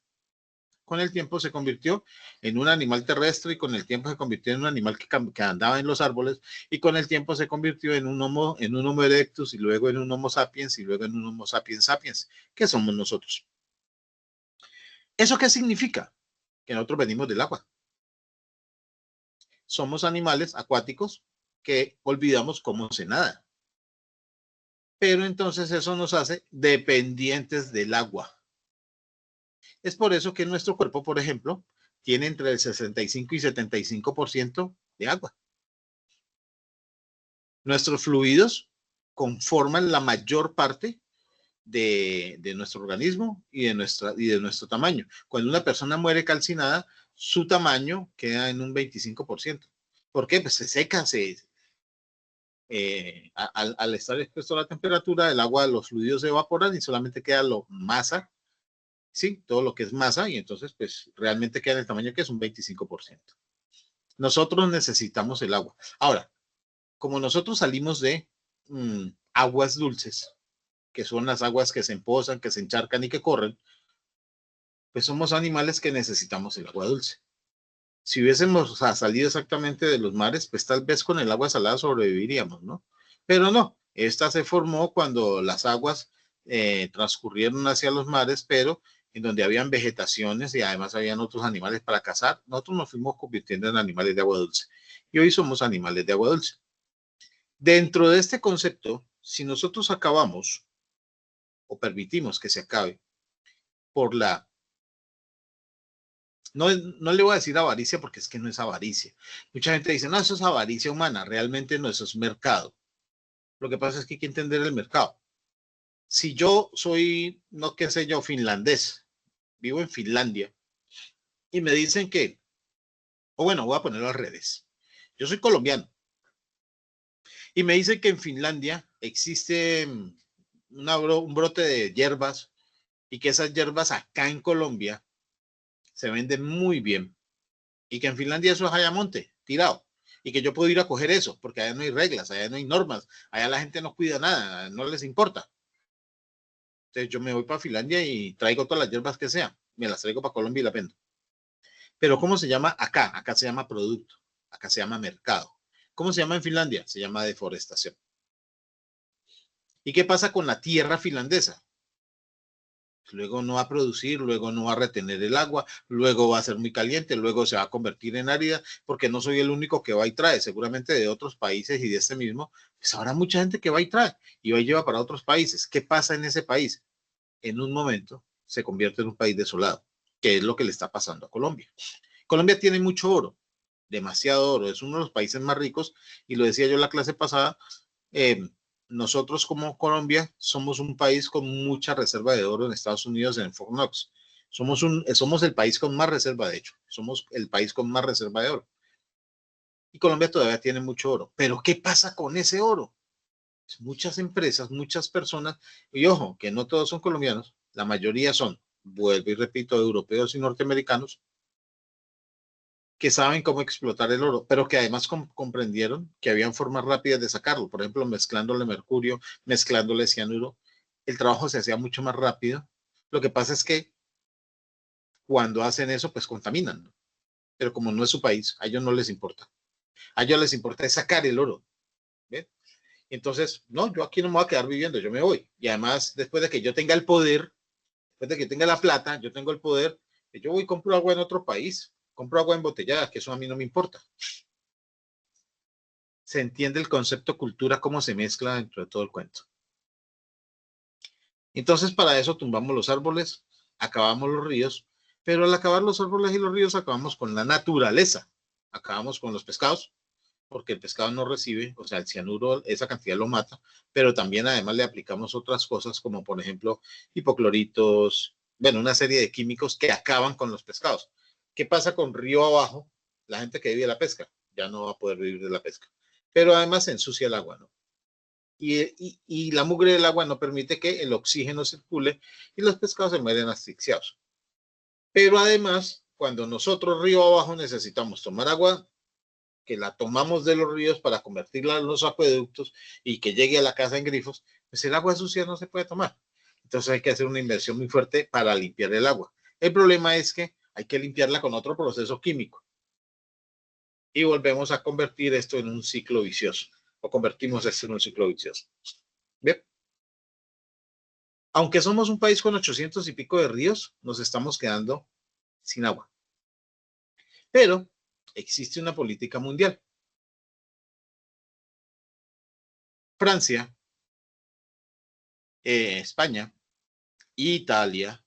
con el tiempo se convirtió en un animal terrestre y con el tiempo se convirtió en un animal que andaba en los árboles y con el tiempo se convirtió en un homo erectus y luego en un homo sapiens y luego en un homo sapiens sapiens, que somos nosotros. ¿Eso qué significa? Que nosotros venimos del agua. Somos animales acuáticos que olvidamos cómo se nada. Pero entonces eso nos hace dependientes del agua. Es por eso que nuestro cuerpo, por ejemplo, tiene entre el 65 y 75% de agua. Nuestros fluidos conforman la mayor parte de nuestro organismo y de nuestro tamaño. Cuando una persona muere calcinada, su tamaño queda en un 25%. ¿Por qué? Pues se seca, al estar expuesto a la temperatura, el agua, los fluidos se evaporan y solamente queda masa, sí, todo lo que es masa, y entonces pues realmente queda en el tamaño que es un 25%. Nosotros necesitamos el agua. Ahora, como nosotros salimos de aguas dulces, que son las aguas que se empozan, que se encharcan y que corren, pues somos animales que necesitamos el agua dulce. Si hubiésemos salido exactamente de los mares, pues tal vez con el agua salada sobreviviríamos, ¿no? Pero no, esta se formó cuando las aguas transcurrieron hacia los mares, pero en donde habían vegetaciones y además habían otros animales para cazar, nosotros nos fuimos convirtiendo en animales de agua dulce. Y hoy somos animales de agua dulce. Dentro de este concepto, si nosotros acabamos o permitimos que se acabe por no le voy a decir avaricia porque es que no es avaricia. Mucha gente dice, no, eso es avaricia humana. Realmente no, eso es mercado. Lo que pasa es que hay que entender el mercado. Si yo soy, no qué sé yo, finlandés, vivo en Finlandia, y me dicen que, o bueno, voy a ponerlo al revés. Yo soy colombiano. Y me dicen que en Finlandia existe un brote de hierbas y que esas hierbas acá en Colombia se venden muy bien y que en Finlandia eso es ayamonte, tirado, y que yo puedo ir a coger eso, porque allá no hay reglas, allá no hay normas, allá la gente no cuida nada, no les importa. Entonces yo me voy para Finlandia y traigo todas las hierbas que sean, me las traigo para Colombia y las vendo. Pero ¿cómo se llama acá? Acá se llama producto, acá se llama mercado. ¿Cómo se llama en Finlandia? Se llama deforestación. ¿Y qué pasa con la tierra finlandesa? Luego no va a producir, luego no va a retener el agua, luego va a ser muy caliente, luego se va a convertir en árida, porque no soy el único que va y trae, seguramente de otros países y de este mismo, pues habrá mucha gente que va y trae y va y lleva para otros países. ¿Qué pasa en ese país? En un momento se convierte en un país desolado, que es lo que le está pasando a Colombia. Colombia tiene mucho oro, demasiado oro, es uno de los países más ricos y lo decía yo en la clase pasada, nosotros como Colombia somos un país con mucha reserva de oro en Estados Unidos en Fort Knox. Somos el país con más reserva, de hecho. Somos el país con más reserva de oro. Y Colombia todavía tiene mucho oro. Pero ¿qué pasa con ese oro? Pues muchas empresas, muchas personas, y ojo, que no todos son colombianos, la mayoría son, vuelvo y repito, europeos y norteamericanos, que saben cómo explotar el oro, pero que además comprendieron que habían formas rápidas de sacarlo, por ejemplo, mezclándole mercurio, mezclándole cianuro, el trabajo se hacía mucho más rápido. Lo que pasa es que cuando hacen eso, pues contaminan, ¿no? pero como no es su país, a ellos no les importa. A ellos les importa es sacar el oro. ¿Ven? Entonces, no, yo aquí no me voy a quedar viviendo, yo me voy. Y además, después de que yo tenga el poder, después de que tenga la plata, yo tengo el poder, yo voy y compro agua en otro país, compro agua embotellada, que eso a mí no me importa. Se entiende el concepto cultura, cómo se mezcla dentro de todo el cuento. Entonces, para eso tumbamos los árboles, acabamos los ríos, pero al acabar los árboles y los ríos, acabamos con la naturaleza, acabamos con los pescados, porque el pescado no recibe, o sea, el cianuro, esa cantidad lo mata, pero también además le aplicamos otras cosas como por ejemplo hipocloritos, bueno, una serie de químicos que acaban con los pescados. ¿Qué pasa con río abajo? La gente que vive de la pesca ya no va a poder vivir de la pesca, pero además se ensucia el agua, ¿no? Y la mugre del agua no permite que el oxígeno circule y los pescados se mueren asfixiados. Pero además, cuando nosotros río abajo necesitamos tomar agua, que la tomamos de los ríos para convertirla en los acueductos y que llegue a la casa en grifos, pues el agua sucia no se puede tomar. Entonces hay que hacer una inversión muy fuerte para limpiar el agua. El problema es que hay que limpiarla con otro proceso químico. Y volvemos a convertir esto en un ciclo vicioso. O convertimos esto en un ciclo vicioso. Bien. Aunque somos un país con 800 y pico de ríos, nos estamos quedando sin agua. Pero existe una política mundial. Francia, España, Italia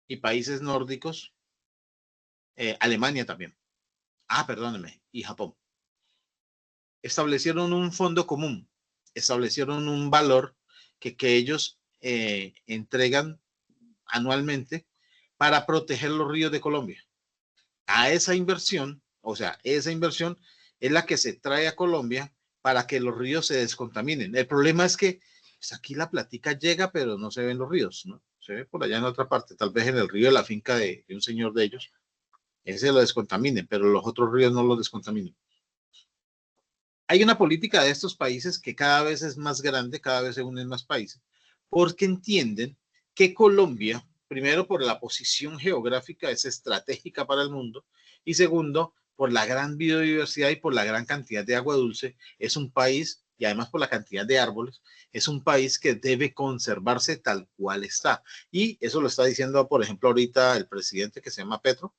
y países nórdicos, Alemania también. Perdónenme, y Japón. Establecieron un fondo común, establecieron un valor que ellos entregan anualmente para proteger los ríos de Colombia. A esa inversión, o sea, esa inversión es la que se trae a Colombia para que los ríos se descontaminen. El problema es que pues aquí la plática llega, pero no se ven los ríos, ¿no? Se ve por allá en otra parte, tal vez en el río de la finca de un señor de ellos, ese lo descontaminen, pero los otros ríos no lo descontaminen. Hay una política de estos países que cada vez es más grande, cada vez se unen más países, porque entienden que Colombia, primero por la posición geográfica, es estratégica para el mundo, y segundo, por la gran biodiversidad y por la gran cantidad de agua dulce, es un país, y además por la cantidad de árboles, es un país que debe conservarse tal cual está. Y eso lo está diciendo, por ejemplo, ahorita el presidente que se llama Petro.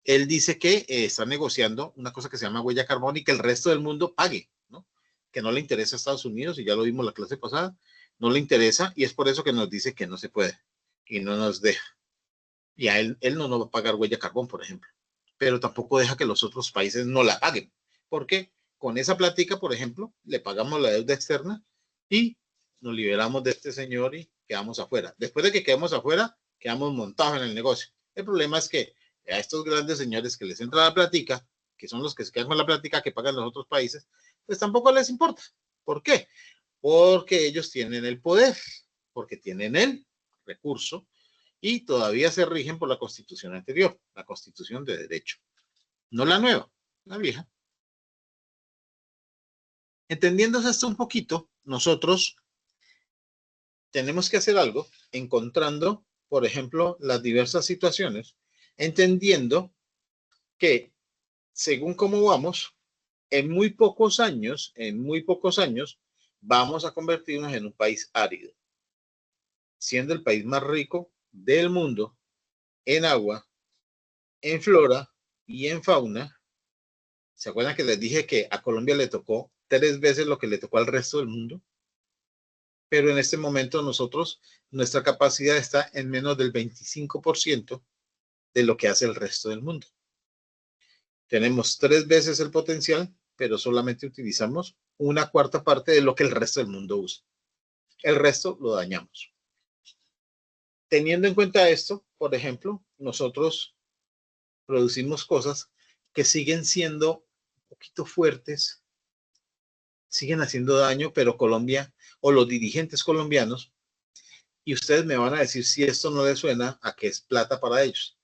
Él dice que está negociando una cosa que se llama huella carbón y que el resto del mundo pague, ¿no? Que no le interesa a Estados Unidos, y ya lo vimos la clase pasada, no le interesa, y es por eso que nos dice que no se puede y no nos deja. Y a él no nos va a pagar huella carbón, por ejemplo, pero tampoco deja que los otros países no la paguen, porque con esa plática, por ejemplo, le pagamos la deuda externa y nos liberamos de este señor y quedamos afuera. Después de que quedemos afuera, quedamos montados en el negocio. El problema es que a estos grandes señores que les entra la plática, que son los que se quedan con la plática que pagan los otros países, pues tampoco les importa. ¿Por qué? Porque ellos tienen el poder, porque tienen el recurso y todavía se rigen por la constitución anterior, la constitución de derecho. No la nueva, la vieja. Entendiéndose esto un poquito, nosotros tenemos que hacer algo encontrando, por ejemplo, las diversas situaciones, entendiendo que según cómo vamos, en muy pocos años, vamos a convertirnos en un país árido, siendo el país más rico del mundo en agua, en flora y en fauna. ¿Se acuerdan que les dije que a Colombia le tocó 3 veces lo que le tocó al resto del mundo? Pero en este momento nosotros, nuestra capacidad está en menos del 25% de lo que hace el resto del mundo. Tenemos 3 veces el potencial, pero solamente utilizamos una cuarta parte de lo que el resto del mundo usa. El resto lo dañamos. Teniendo en cuenta esto, por ejemplo, nosotros producimos cosas que siguen siendo un poquito fuertes, siguen haciendo daño, pero Colombia o los dirigentes colombianos, y ustedes me van a decir si esto no les suena a que es plata para ellos,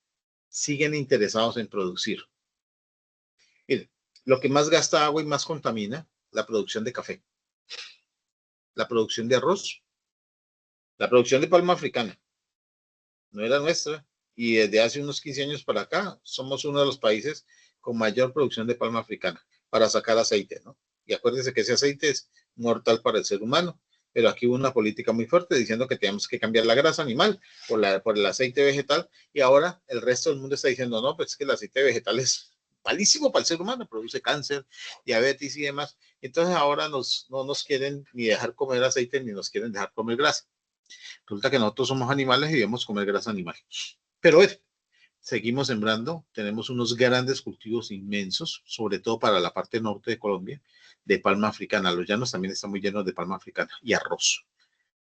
siguen interesados en producir. Miren, lo que más gasta agua y más contamina, la producción de café, la producción de arroz, la producción de palma africana. No era nuestra y desde hace unos 15 años para acá somos uno de los países con mayor producción de palma africana para sacar aceite, ¿no? Y acuérdense que ese aceite es mortal para el ser humano, pero aquí hubo una política muy fuerte diciendo que tenemos que cambiar la grasa animal por el aceite vegetal, y ahora el resto del mundo está diciendo, no, pues es que el aceite vegetal es malísimo para el ser humano, produce cáncer, diabetes y demás. Entonces ahora no nos quieren ni dejar comer aceite ni nos quieren dejar comer grasa. Resulta que nosotros somos animales y debemos comer grasa animal. Pero seguimos sembrando, tenemos unos grandes cultivos inmensos, sobre todo para la parte norte de Colombia, de palma africana. Los llanos también están muy llenos de palma africana y arroz.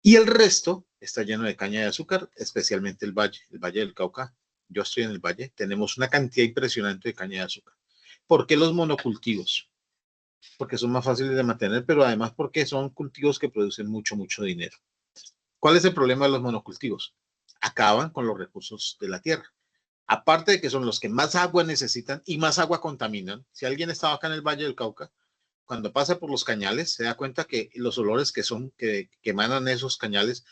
Y el resto está lleno de caña de azúcar, especialmente el Valle del Cauca. Yo estoy en el Valle, tenemos una cantidad impresionante de caña de azúcar. ¿Por qué los monocultivos? Porque son más fáciles de mantener, pero además porque son cultivos que producen mucho, mucho dinero. ¿Cuál es el problema de los monocultivos? Acaban con los recursos de la tierra. Aparte de que son los que más agua necesitan y más agua contaminan. Si alguien estaba acá en el Valle del Cauca, cuando pasa por los cañales, se da cuenta que los olores que emanan esos cañales,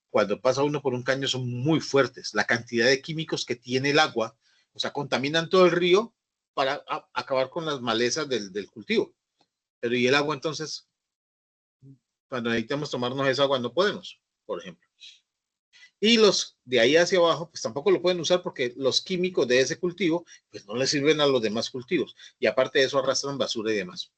cuando pasa uno por un caño, son muy fuertes. La cantidad de químicos que tiene el agua, o sea, contaminan todo el río para acabar con las malezas del cultivo. Pero ¿y el agua entonces? Cuando necesitamos tomarnos esa agua, no podemos, por ejemplo. Y los de ahí hacia abajo, pues tampoco lo pueden usar porque los químicos de ese cultivo, pues no les sirven a los demás cultivos. Y aparte de eso, arrastran basura y demás.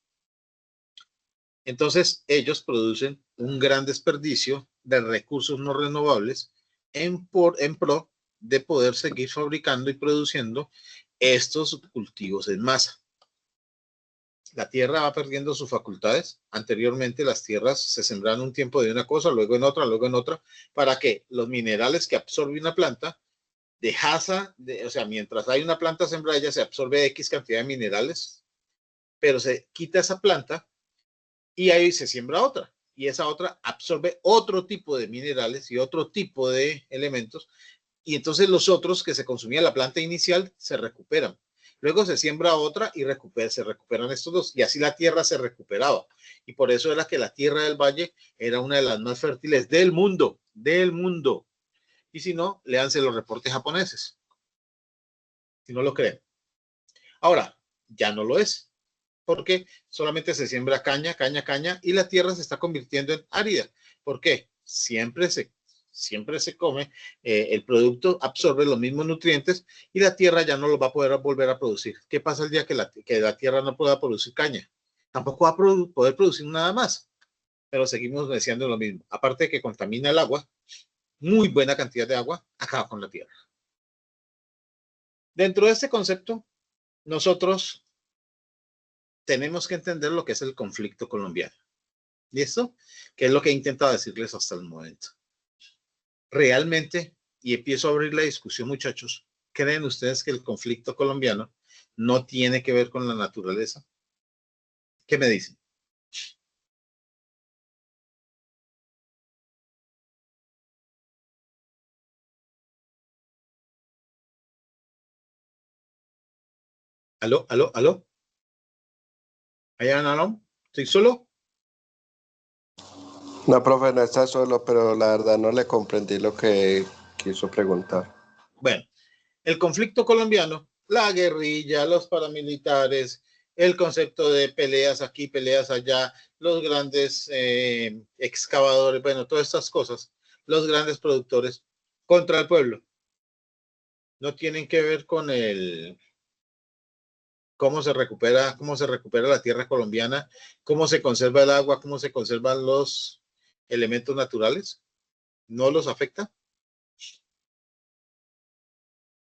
Entonces, ellos producen un gran desperdicio de recursos no renovables en pro de poder seguir fabricando y produciendo estos cultivos en masa. La tierra va perdiendo sus facultades. Anteriormente las tierras se sembraban un tiempo de una cosa, luego en otra, para que los minerales que absorbe una planta, o sea, mientras hay una planta sembrada, ella se absorbe X cantidad de minerales, pero se quita esa planta y ahí se siembra otra. Y esa otra absorbe otro tipo de minerales y otro tipo de elementos, y entonces los otros que se consumía la planta inicial se recuperan. Luego se siembra otra y se recuperan estos dos, y así la tierra se recuperaba. Y por eso era que la tierra del valle era una de las más fértiles del mundo, del mundo. Y si no, léanse los reportes japoneses, si no lo creen. Ahora, ya no lo es, porque solamente se siembra caña, y la tierra se está convirtiendo en árida. ¿Por qué? Siempre se come, el producto absorbe los mismos nutrientes y la tierra ya no los va a poder volver a producir. ¿Qué pasa el día que la tierra no pueda producir caña? Tampoco va a poder producir nada más, pero seguimos deseando lo mismo. Aparte de que contamina el agua, muy buena cantidad de agua acaba con la tierra. Dentro de este concepto, nosotros tenemos que entender lo que es el conflicto colombiano. ¿Listo? Que es lo que he intentado decirles hasta el momento. Realmente, y empiezo a abrir la discusión, muchachos, ¿creen ustedes que el conflicto colombiano no tiene que ver con la naturaleza? ¿Qué me dicen? ¿Aló? ¿Aló? ¿Aló? ¿Allá en Aló? ¿Estoy solo? No, profe, no está solo, pero la verdad no le comprendí lo que quiso preguntar. Bueno, el conflicto colombiano, la guerrilla, los paramilitares, el concepto de peleas aquí, peleas allá, los grandes excavadores, bueno, todas estas cosas, los grandes productores contra el pueblo, no tienen que ver con cómo se recupera la tierra colombiana, cómo se conserva el agua, cómo se conservan los elementos naturales. ¿No los afecta?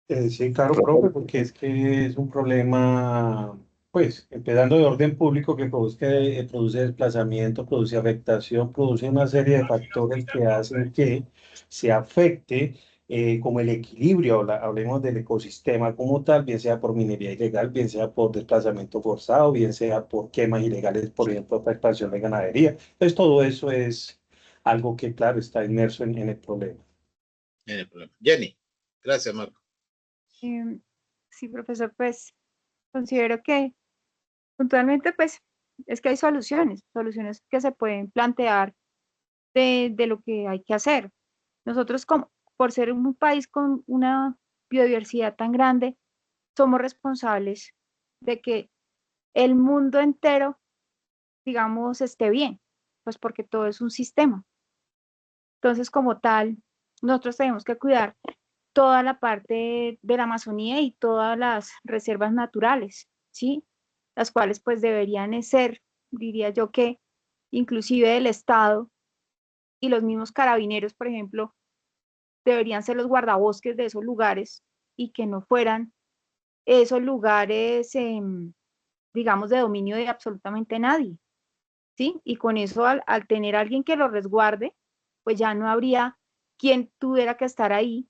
Sí, claro, profe, porque es que es un problema, pues, empezando de orden público que produce desplazamiento, produce afectación, produce una serie de factores que hacen que se afecte como el equilibrio, hablemos del ecosistema como tal, bien sea por minería ilegal, bien sea por desplazamiento forzado, bien sea por quemas ilegales, por ejemplo, para expansión de ganadería. Entonces, todo eso es algo que, claro, está inmerso en el problema. En el problema. Jenny, gracias, Marco. Sí, profesor, pues considero que puntualmente, pues, es que hay soluciones que se pueden plantear de lo que hay que hacer. Nosotros, como, por ser un país con una biodiversidad tan grande, somos responsables de que el mundo entero, digamos, esté bien, pues porque todo es un sistema. Entonces, como tal, nosotros tenemos que cuidar toda la parte de la Amazonía y todas las reservas naturales, ¿sí? Las cuales pues deberían ser, diría yo que inclusive del Estado y los mismos carabineros, por ejemplo, deberían ser los guardabosques de esos lugares y que no fueran esos lugares, digamos, de dominio de absolutamente nadie, ¿sí? Y con eso, al tener a alguien que lo resguarde, pues ya no habría quien tuviera que estar ahí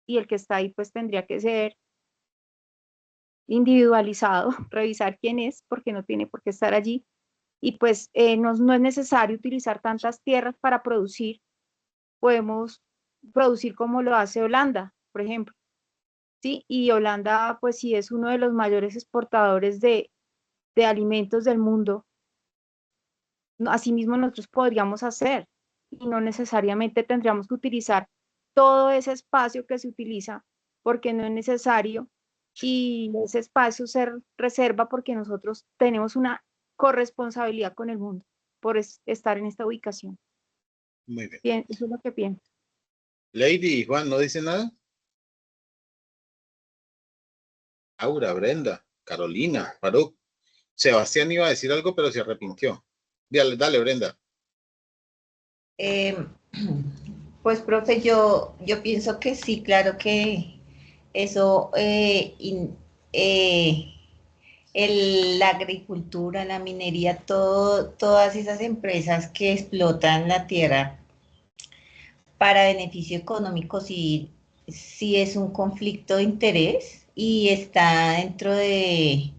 y el que está ahí pues tendría que ser individualizado, revisar quién es, porque no tiene por qué estar allí. Y pues no es necesario utilizar tantas tierras para producir, podemos producir como lo hace Holanda, por ejemplo, ¿sí? Y Holanda pues sí es uno de los mayores exportadores de alimentos del mundo. Asimismo nosotros podríamos hacer y no necesariamente tendríamos que utilizar todo ese espacio que se utiliza porque no es necesario y ese espacio se reserva porque nosotros tenemos una corresponsabilidad con el mundo por estar en esta ubicación. Muy bien. Bien, eso es lo que pienso. Lady, Juan, ¿no dice nada? Aura, Brenda, Carolina, Faruk. Sebastián iba a decir algo, pero se arrepintió. Dale, dale, Brenda. Eh, pues, profe, yo pienso que sí, claro que eso, la agricultura, la minería, todas esas empresas que explotan la tierra para beneficio económico, sí, sí es un conflicto de interés y está dentro de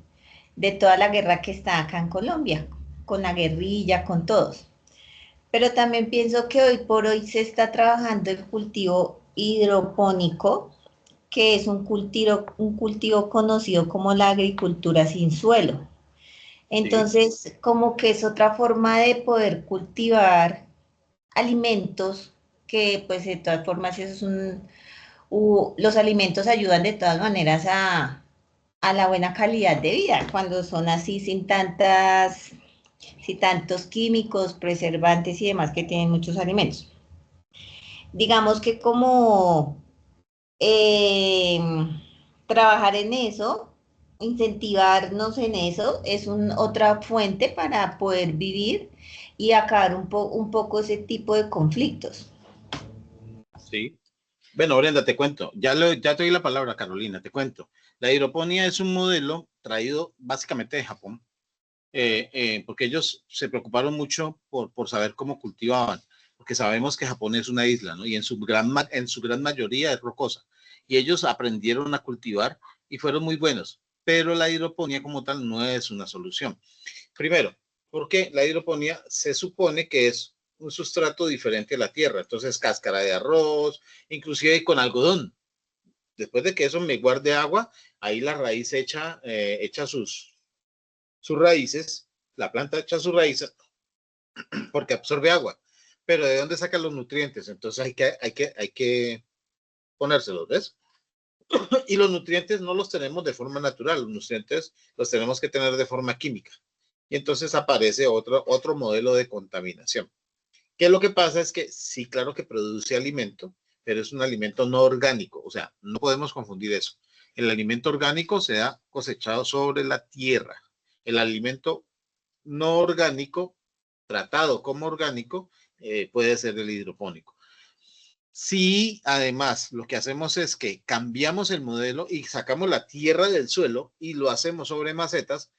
toda la guerra que está acá en Colombia, con la guerrilla, con todos. Pero también pienso que hoy por hoy se está trabajando el cultivo hidropónico, que es un cultivo conocido como la agricultura sin suelo. Entonces, como que es otra forma de poder cultivar alimentos que, pues, de todas formas, eso es los alimentos ayudan de todas maneras a la buena calidad de vida, cuando son así sin tantos químicos, preservantes y demás que tienen muchos alimentos. Digamos que como eh, trabajar en eso, incentivarnos en eso, es otra fuente para poder vivir y acabar un poco ese tipo de conflictos. Sí. Bueno, Brenda, te cuento. Ya te doy la palabra, Carolina, te cuento. La hidroponía es un modelo traído básicamente de Japón, porque ellos se preocuparon mucho por saber cómo cultivaban, porque sabemos que Japón es una isla, ¿no? Y en su gran mayoría es rocosa. Y ellos aprendieron a cultivar y fueron muy buenos, pero la hidroponía como tal no es una solución. Primero, porque la hidroponía se supone que es un sustrato diferente a la tierra, entonces cáscara de arroz, inclusive con algodón. Después de que eso me guarde agua, ahí la raíz echa sus raíces, la planta echa sus raíces porque absorbe agua. Pero ¿de dónde saca los nutrientes? Entonces hay que ponérselos, ¿ves? Y los nutrientes no los tenemos de forma natural, los nutrientes los tenemos que tener de forma química. Y entonces aparece otro modelo de contaminación. ¿Qué es lo que pasa? Es que sí, claro que produce alimento, pero es un alimento no orgánico. O sea, no podemos confundir eso. El alimento orgánico se ha cosechado sobre la tierra. El alimento no orgánico, tratado como orgánico, puede ser el hidropónico. Sí, además, lo que hacemos es que cambiamos el modelo y sacamos la tierra del suelo y lo hacemos sobre macetas.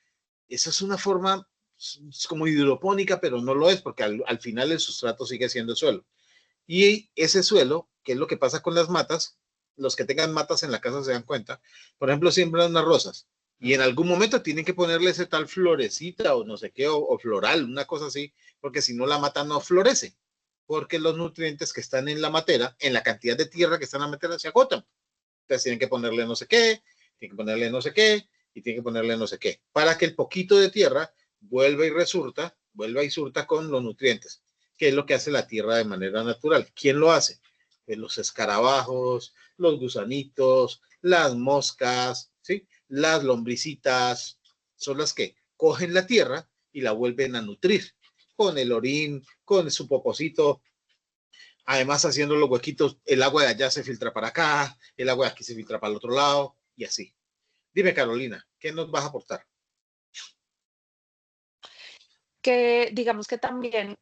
Esa es una forma como hidropónica, pero no lo es, porque al final el sustrato sigue siendo suelo. Y ese suelo, que es lo que pasa con las matas, los que tengan matas en la casa se dan cuenta, por ejemplo, siembran unas rosas y en algún momento tienen que ponerle ese tal florecita o no sé qué, o floral, una cosa así, porque si no la mata no florece, porque los nutrientes que están en la matera, en la cantidad de tierra que está en la matera, se agotan. Entonces tienen que ponerle no sé qué, tienen que ponerle no sé qué, y tienen que ponerle no sé qué, para que el poquito de tierra vuelva y surta con los nutrientes, que es lo que hace la tierra de manera natural. ¿Quién lo hace? los escarabajos, los gusanitos, las moscas, ¿sí? Las lombricitas, son las que cogen la tierra y la vuelven a nutrir con el orín, con su popocito. Además, haciendo los huequitos, el agua de allá se filtra para acá, el agua de aquí se filtra para el otro lado y así. Dime, Carolina, ¿qué nos vas a aportar? Que digamos que también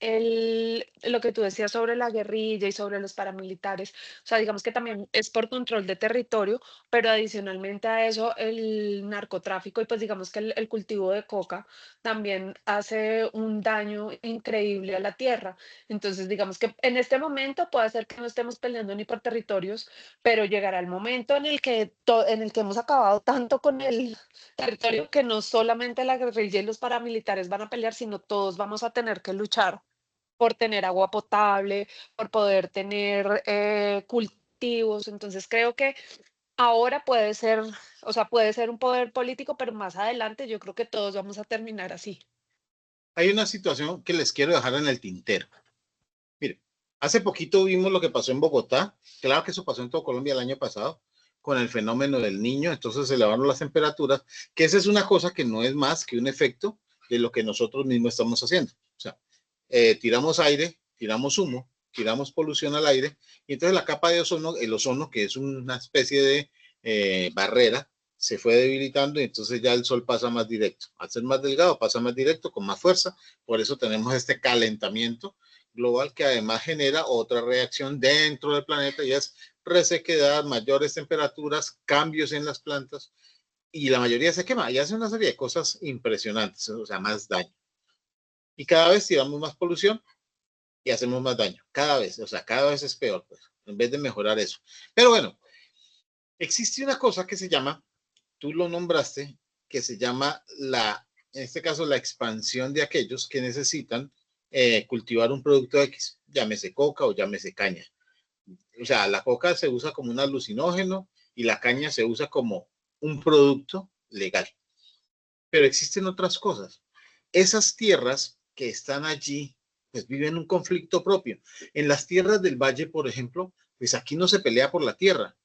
lo que tú decías sobre la guerrilla y sobre los paramilitares, o sea, digamos que también es por control de territorio, pero adicionalmente a eso el narcotráfico y pues digamos que el cultivo de coca también hace un daño increíble a la tierra. Entonces, digamos que en este momento puede ser que no estemos peleando ni por territorios, pero llegará el momento en el que, en el que hemos acabado tanto con el territorio que no solamente la guerrilla y los paramilitares van a pelear, sino todos vamos a tener que luchar por tener agua potable, por poder tener cultivos. Entonces creo que ahora puede ser, o sea, puede ser un poder político, pero más adelante yo creo que todos vamos a terminar así. Hay una situación que les quiero dejar en el tintero. Mire, hace poquito vimos lo que pasó en Bogotá. Claro que eso pasó en todo Colombia el año pasado con el fenómeno del Niño, entonces se elevaron las temperaturas, que esa es una cosa que no es más que un efecto de lo que nosotros mismos estamos haciendo. O sea, tiramos aire, tiramos humo, tiramos polución al aire, y entonces la capa de ozono, el ozono, que es una especie de barrera, se fue debilitando y entonces ya el sol pasa más directo. Al ser más delgado, pasa más directo, con más fuerza, por eso tenemos este calentamiento global que además genera otra reacción dentro del planeta y es resequedad, mayores temperaturas, cambios en las plantas y la mayoría se quema y hace una serie de cosas impresionantes, o sea, más daño. Y cada vez tiramos más polución y hacemos más daño, cada vez, o sea, cada vez es peor, pues, en vez de mejorar eso. Pero bueno, existe una cosa que se llama, tú lo nombraste, que se llama en este caso, la expansión de aquellos que necesitan cultivar un producto X, llámese coca o llámese caña. O sea, la coca se usa como un alucinógeno y la caña se usa como un producto legal. Pero existen otras cosas. Esas tierras que están allí, pues viven un conflicto propio. En las tierras del valle, por ejemplo, pues aquí no se pelea por la tierra,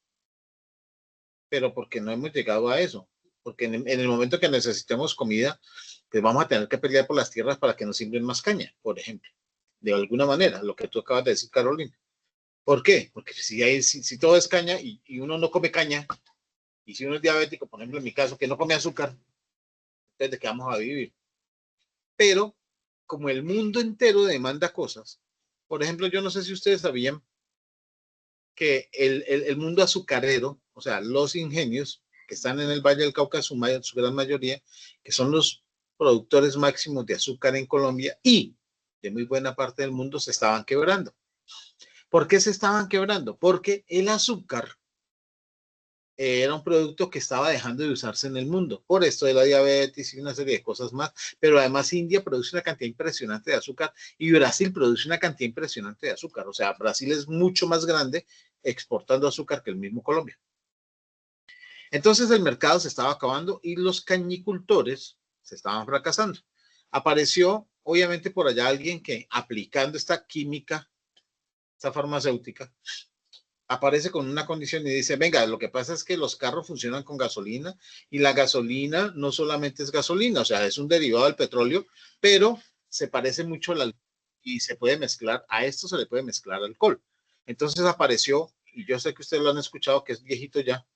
pero porque no hemos llegado a eso. Porque en el momento que necesitemos comida, pues vamos a tener que pelear por las tierras para que nos siembren más caña, por ejemplo. De alguna manera, lo que tú acabas de decir, Carolina. ¿Por qué? Porque si todo es caña y uno no come caña, y si uno es diabético, por ejemplo, en mi caso, que no come azúcar, entonces ¿de qué vamos a vivir? Pero como el mundo entero demanda cosas, por ejemplo, yo no sé si ustedes sabían que el mundo azucarero, o sea, los ingenios que están en el Valle del Cauca, su gran mayoría, que son los productores máximos de azúcar en Colombia y de muy buena parte del mundo, se estaban quebrando. ¿Por qué se estaban quebrando? Porque el azúcar era un producto que estaba dejando de usarse en el mundo, por esto de la diabetes y una serie de cosas más, pero además India produce una cantidad impresionante de azúcar y Brasil produce una cantidad impresionante de azúcar, o sea, Brasil es mucho más grande exportando azúcar que el mismo Colombia. Entonces el mercado se estaba acabando y los cañicultores se estaban fracasando. Apareció, obviamente, por allá alguien que aplicando esta química, esta farmacéutica, aparece con una condición y dice, venga, lo que pasa es que los carros funcionan con gasolina y la gasolina no solamente es gasolina, o sea, es un derivado del petróleo, pero se parece mucho al alcohol y se puede mezclar, a esto se le puede mezclar alcohol. Entonces apareció, y yo sé que ustedes lo han escuchado, que es viejito ya,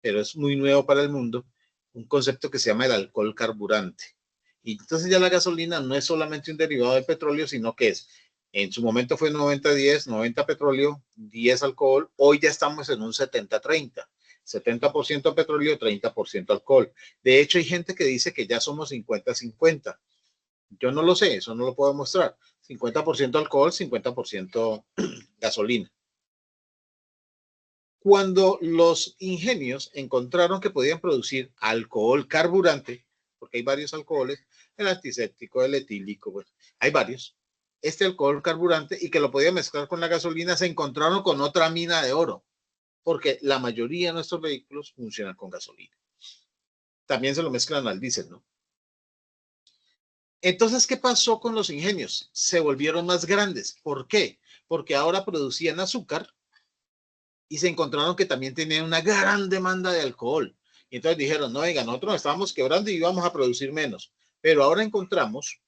pero es muy nuevo para el mundo, un concepto que se llama el alcohol carburante. Y entonces ya la gasolina no es solamente un derivado del petróleo, sino que es en su momento fue 90-10, 90 petróleo, 10 alcohol. Hoy ya estamos en un 70-30. 70% petróleo, 30% alcohol. De hecho, hay gente que dice que ya somos 50-50. Yo no lo sé, eso no lo puedo mostrar. 50% alcohol, 50% gasolina. Cuando los ingenios encontraron que podían producir alcohol carburante, porque hay varios alcoholes, el antiséptico, el etílico, bueno, hay varios, este alcohol carburante y que lo podía mezclar con la gasolina, se encontraron con otra mina de oro, porque la mayoría de nuestros vehículos funcionan con gasolina. También se lo mezclan al diésel, ¿no? Entonces, ¿qué pasó con los ingenios? Se volvieron más grandes. ¿Por qué? Porque ahora producían azúcar y se encontraron que también tenían una gran demanda de alcohol. Y entonces dijeron, no, venga, nosotros nos estábamos quebrando y íbamos a producir menos. Pero ahora encontramos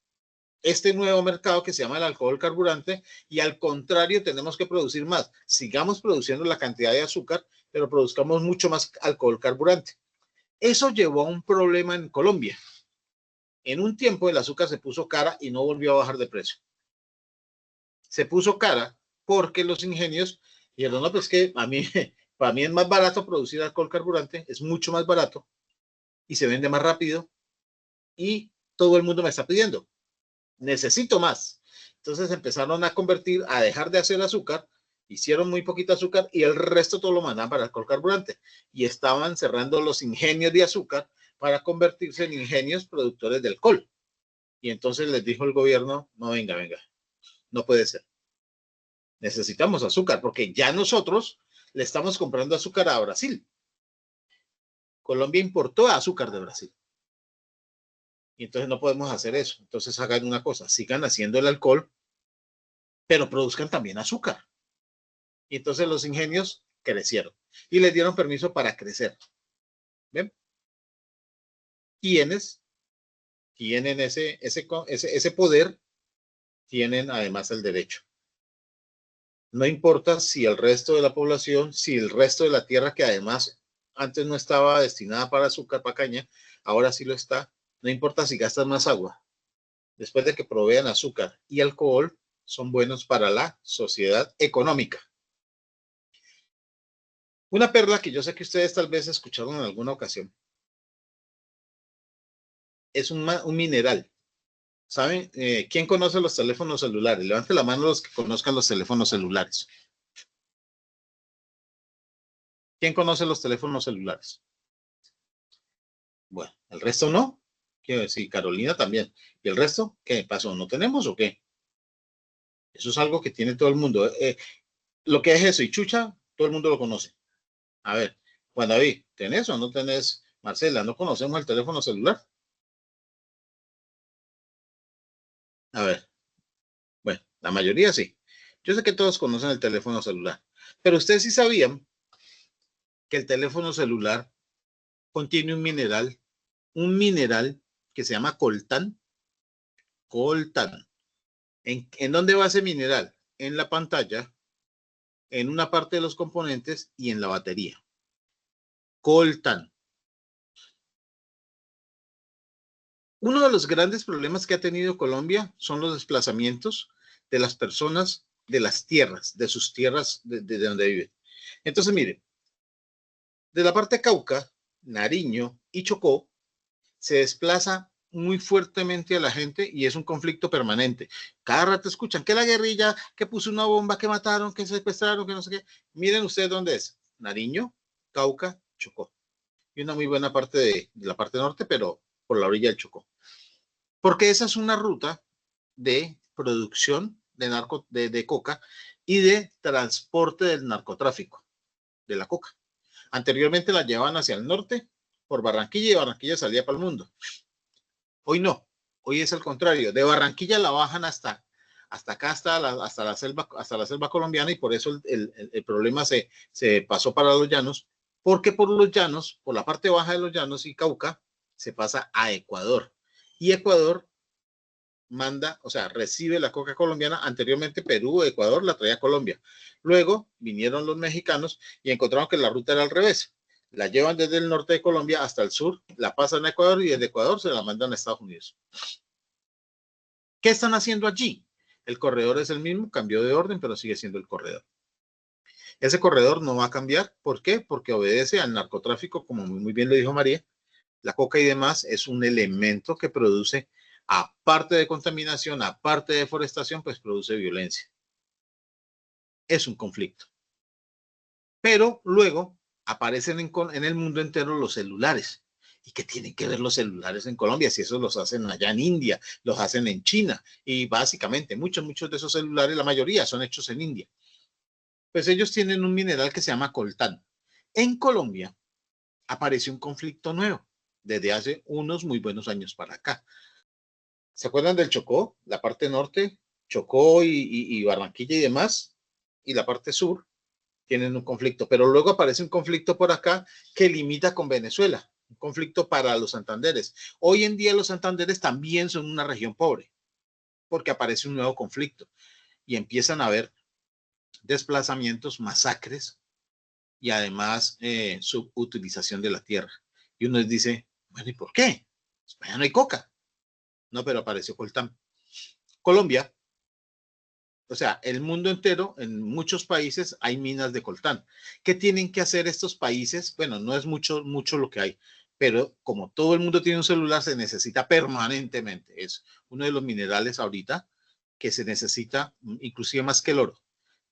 este nuevo mercado que se llama el alcohol carburante y al contrario tenemos que producir más. Sigamos produciendo la cantidad de azúcar, pero produzcamos mucho más alcohol carburante. Eso llevó a un problema en Colombia. En un tiempo el azúcar se puso cara y no volvió a bajar de precio. Se puso cara porque los ingenios dijeron, no, pues que para mí es más barato producir alcohol carburante, es mucho más barato y se vende más rápido y todo el mundo me está pidiendo. Necesito más. Entonces empezaron a convertir, a dejar de hacer azúcar, hicieron muy poquito azúcar y el resto todo lo mandaban para alcohol carburante. Y estaban cerrando los ingenios de azúcar para convertirse en ingenios productores de alcohol. Y entonces les dijo el gobierno, no, venga, no puede ser. Necesitamos azúcar porque ya nosotros le estamos comprando azúcar a Brasil. Colombia importó azúcar de Brasil. Y entonces no podemos hacer eso. Entonces hagan una cosa, sigan haciendo el alcohol, pero produzcan también azúcar. Y entonces los ingenios crecieron y les dieron permiso para crecer. ¿Ven? Quienes tienen ese poder, tienen además el derecho. No importa si el resto de la población, si el resto de la tierra, que además antes no estaba destinada para azúcar, para caña, ahora sí lo está. No importa si gastan más agua. Después de que provean azúcar y alcohol, son buenos para la sociedad económica. Una perla que yo sé que ustedes tal vez escucharon en alguna ocasión. Es un mineral. ¿Saben? ¿Quién conoce los teléfonos celulares? Levante la mano los que conozcan los teléfonos celulares. ¿Quién conoce los teléfonos celulares? Bueno, el resto no. Sí, Carolina también. ¿Y el resto? ¿Qué pasó? ¿No tenemos o qué? Eso es algo que tiene todo el mundo. Lo que es eso y chucha, todo el mundo lo conoce. A ver, Juan David, ¿tenés o no tenés? Marcela, ¿no conocemos el teléfono celular? A ver, bueno, la mayoría sí. Yo sé que todos conocen el teléfono celular, pero ustedes sí sabían que el teléfono celular contiene un mineral que se llama coltán. Coltán. ¿En dónde va ese mineral? En la pantalla, en una parte de los componentes y en la batería. Coltán. Uno de los grandes problemas que ha tenido Colombia son los desplazamientos de las personas de las tierras, de sus tierras de donde viven. Entonces, miren, de la parte de Cauca, Nariño y Chocó, se desplaza muy fuertemente a la gente y es un conflicto permanente. Cada rato escuchan que la guerrilla, que puso una bomba, que mataron, que secuestraron, que no sé qué. Miren ustedes dónde es. Nariño, Cauca, Chocó. Y una muy buena parte de la parte norte, pero por la orilla del Chocó. Porque esa es una ruta de producción de coca y de transporte del narcotráfico de la coca. Anteriormente la llevaban hacia el norte por Barranquilla y Barranquilla salía para el mundo. Hoy no, hoy es el contrario. De Barranquilla la bajan hasta acá, hasta la selva colombiana y por eso el problema se pasó para los llanos, porque por los llanos, por la parte baja de los llanos y Cauca, se pasa a Ecuador. Y Ecuador manda, o sea, recibe la coca colombiana. Anteriormente Perú, Ecuador la traía a Colombia. Luego vinieron los mexicanos y encontraron que la ruta era al revés. La llevan desde el norte de Colombia hasta el sur, la pasan a Ecuador y desde Ecuador se la mandan a Estados Unidos. ¿Qué están haciendo allí? El corredor es el mismo, cambió de orden, pero sigue siendo el corredor. Ese corredor no va a cambiar. ¿Por qué? Porque obedece al narcotráfico, como muy bien lo dijo María. La coca y demás es un elemento que produce, aparte de contaminación, aparte de deforestación, pues produce violencia. Es un conflicto. Pero luego aparecen en el mundo entero los celulares. ¿Y qué tienen que ver los celulares en Colombia? Si esos los hacen allá en India, los hacen en China. Y básicamente muchos de esos celulares, la mayoría son hechos en India. Pues ellos tienen un mineral que se llama coltán. En Colombia apareció un conflicto nuevo desde hace unos muy buenos años para acá. ¿Se acuerdan del Chocó? La parte norte, Chocó y Barranquilla y demás, y la parte sur, tienen un conflicto, pero luego aparece un conflicto por acá que limita con Venezuela, un conflicto para los Santanderes. Hoy en día los Santanderes también son una región pobre, porque aparece un nuevo conflicto y empiezan a haber desplazamientos, masacres y además subutilización de la tierra. Y uno dice, bueno, ¿y por qué? Ya no hay coca. No, pero apareció coltán. Colombia, o sea, el mundo entero, en muchos países hay minas de coltán. ¿Qué tienen que hacer estos países? Bueno, no es mucho lo que hay, pero como todo el mundo tiene un celular, se necesita permanentemente. Es uno de los minerales ahorita que se necesita inclusive más que el oro.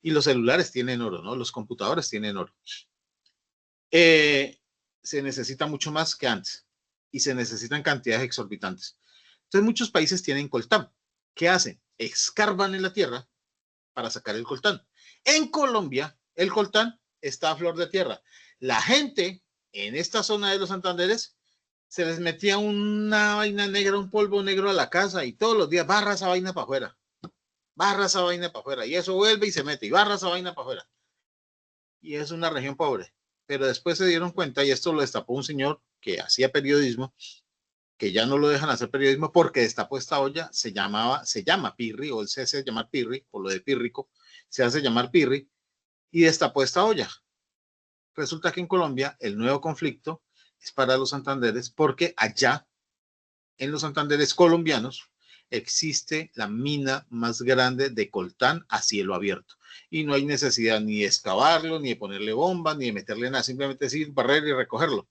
Y los celulares tienen oro, ¿no? Los computadores tienen oro. Se necesita mucho más que antes y se necesitan cantidades exorbitantes. Entonces muchos países tienen coltán. ¿Qué hacen? Escarban en la tierra para sacar el coltán. En Colombia, el coltán está a flor de tierra. La gente en esta zona de los Santanderes se les metía una vaina negra, un polvo negro a la casa y todos los días barra esa vaina para afuera. Barra esa vaina para afuera. Y eso vuelve y se mete y barra esa vaina para afuera. Y es una región pobre. Pero después se dieron cuenta, y esto lo destapó un señor que hacía periodismo, que ya no lo dejan hacer periodismo porque destapó esta olla, se llama Pirri, o él se hace llamar Pirri, por lo de pírrico, se hace llamar Pirri, y destapó esta olla. Resulta que en Colombia el nuevo conflicto es para los Santanderes porque allá, en los Santanderes colombianos, existe la mina más grande de coltán a cielo abierto. Y no hay necesidad ni de excavarlo, ni de ponerle bombas, ni de meterle nada, simplemente decir barrer y recogerlo.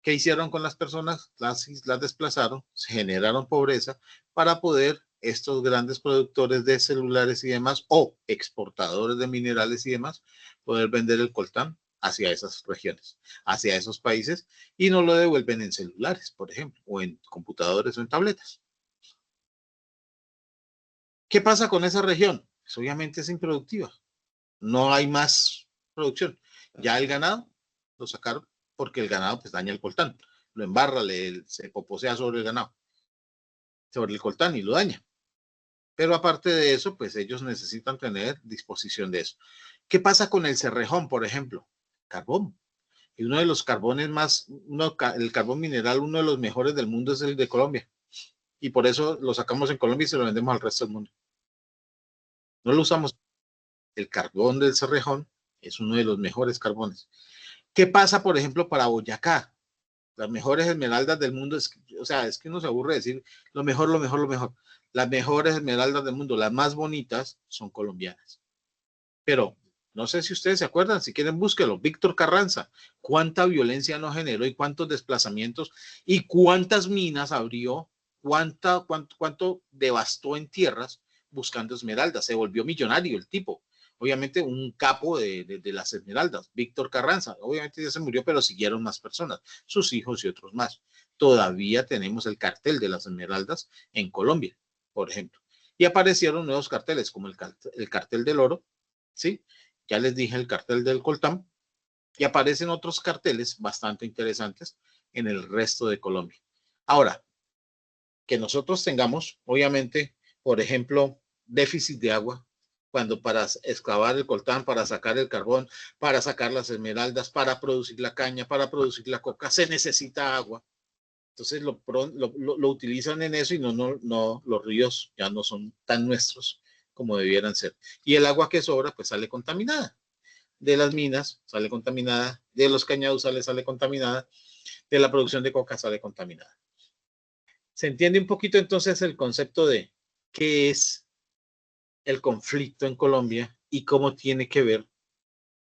¿Qué hicieron con las personas? Las desplazaron, se generaron pobreza para poder estos grandes productores de celulares y demás, o exportadores de minerales y demás, poder vender el coltán hacia esas regiones, hacia esos países, y no lo devuelven en celulares, por ejemplo, o en computadores o en tabletas. ¿Qué pasa con esa región? Pues obviamente es improductiva. No hay más producción. Ya el ganado lo sacaron porque el ganado pues daña el coltán. Lo embarra, se poposea sobre el ganado, sobre el coltán y lo daña. Pero aparte de eso, pues ellos necesitan tener disposición de eso. ¿Qué pasa con el Cerrejón, por ejemplo? Carbón. Y uno de los carbones el carbón mineral, uno de los mejores del mundo es el de Colombia. Y por eso lo sacamos en Colombia y se lo vendemos al resto del mundo. No lo usamos. El carbón del Cerrejón es uno de los mejores carbones. ¿Qué pasa, por ejemplo, para Boyacá? Las mejores esmeraldas del mundo, es que uno se aburre de decir lo mejor. Las mejores esmeraldas del mundo, las más bonitas, son colombianas. Pero no sé si ustedes se acuerdan, si quieren búsquelo. Víctor Carranza, cuánta violencia no generó y cuántos desplazamientos y cuántas minas abrió, cuánto devastó en tierras buscando esmeraldas. Se volvió millonario el tipo. Obviamente un capo de las esmeraldas, Víctor Carranza. Obviamente ya se murió, pero siguieron más personas, sus hijos y otros más. Todavía tenemos el cartel de las esmeraldas en Colombia, por ejemplo. Y aparecieron nuevos carteles, como el cartel del oro, ¿sí? Ya les dije el cartel del coltán, y aparecen otros carteles bastante interesantes en el resto de Colombia. Ahora, que nosotros tengamos, obviamente, por ejemplo, déficit de agua, cuando para excavar el coltán, para sacar el carbón, para sacar las esmeraldas, para producir la caña, para producir la coca, se necesita agua. Entonces lo utilizan en eso y no, los ríos ya no son tan nuestros como debieran ser. Y el agua que sobra pues sale contaminada. De las minas sale contaminada, de los cañados sale contaminada, de la producción de coca sale contaminada. Se entiende un poquito entonces el concepto de qué es el conflicto en Colombia y cómo tiene que ver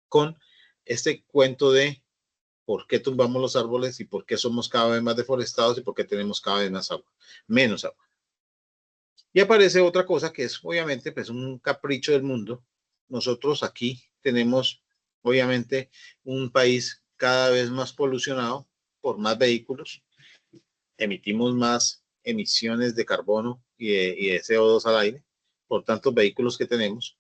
con este cuento de por qué tumbamos los árboles y por qué somos cada vez más deforestados y por qué tenemos cada vez más agua, menos agua. Y aparece otra cosa que es obviamente pues un capricho del mundo. Nosotros aquí tenemos obviamente un país cada vez más polucionado por más vehículos, emitimos más emisiones de carbono y de CO2 al aire por tantos vehículos que tenemos,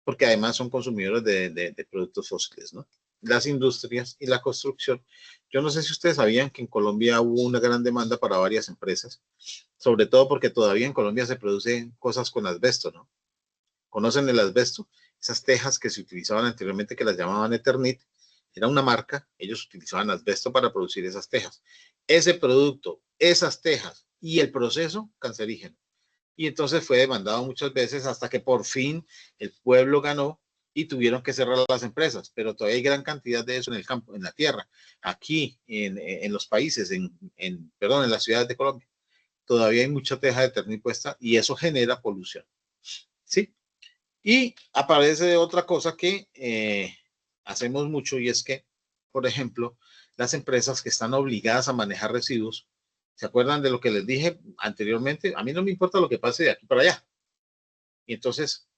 porque además son consumidores de productos fósiles, ¿no? Las industrias y la construcción. Yo no sé si ustedes sabían que en Colombia hubo una gran demanda para varias empresas, sobre todo porque todavía en Colombia se producen cosas con asbesto, ¿no? ¿Conocen el asbesto? esas tejas que se utilizaban anteriormente, que las llamaban Eternit, era una marca, ellos utilizaban asbesto para producir esas tejas. Ese producto, esas tejas y el proceso cancerígeno. Y entonces fue demandado muchas veces hasta que por fin el pueblo ganó y tuvieron que cerrar las empresas, pero todavía hay gran cantidad de eso en el campo, en la tierra, aquí en los países, perdón, en las ciudades de Colombia. Todavía hay mucha teja de Eternit puesta y eso genera polución. ¿Sí? Y aparece otra cosa que hacemos mucho y es que, por ejemplo, las empresas que están obligadas a manejar residuos, ¿se acuerdan de lo que les dije anteriormente? A mí no me importa lo que pase de aquí para allá. Y entonces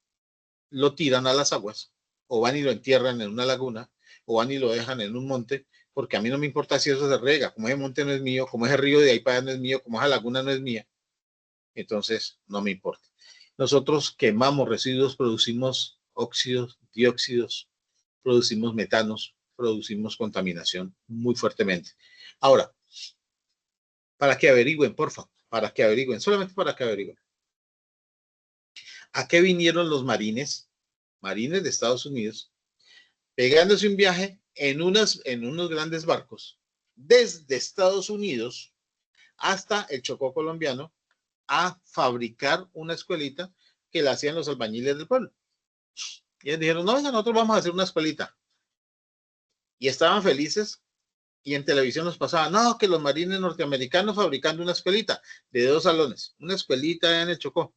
lo tiran a las aguas, o van y lo entierran en una laguna, o van y lo dejan en un monte, porque a mí no me importa si eso se riega, como ese monte no es mío, como ese río de ahí para allá no es mío, como esa laguna no es mía, entonces no me importa. Nosotros quemamos residuos, producimos óxidos, dióxidos, producimos metanos, producimos contaminación muy fuertemente. Ahora, para que averigüen, porfa, para que averigüen, solamente para que averigüen. ¿A qué vinieron los marines de Estados Unidos, pegándose un viaje en unos grandes barcos desde Estados Unidos hasta el Chocó colombiano a fabricar una escuelita que la hacían los albañiles del pueblo? Y ellos dijeron, no, venga, nosotros vamos a hacer una escuelita. Y estaban felices y en televisión nos pasaba, no, que los marines norteamericanos fabricando una escuelita de 2 salones, una escuelita en el Chocó,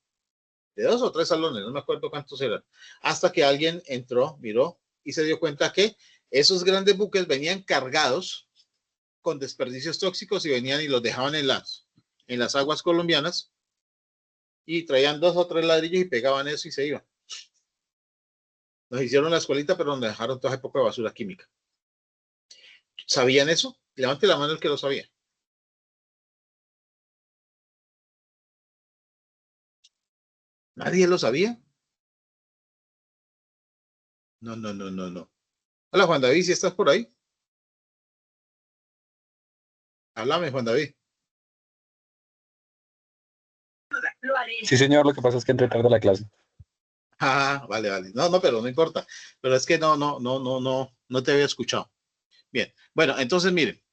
de 2 o 3 salones, no me acuerdo cuántos eran, hasta que alguien entró, miró y se dio cuenta que esos grandes buques venían cargados con desperdicios tóxicos y venían y los dejaban en las aguas colombianas y traían 2 o 3 ladrillos y pegaban eso y se iban. Nos hicieron la escuelita, pero nos dejaron toda esa época de basura química. ¿Sabían eso? Levante la mano el que lo sabía. ¿Nadie lo sabía? No, no, no, no, no. Hola, Juan David, ¿si estás por ahí? Háblame, Juan David. Sí, señor, lo que pasa es que entré tarde a la clase. Ah, vale, vale. No, no, pero no importa. Pero es que no te había escuchado. Bien, bueno, entonces miren,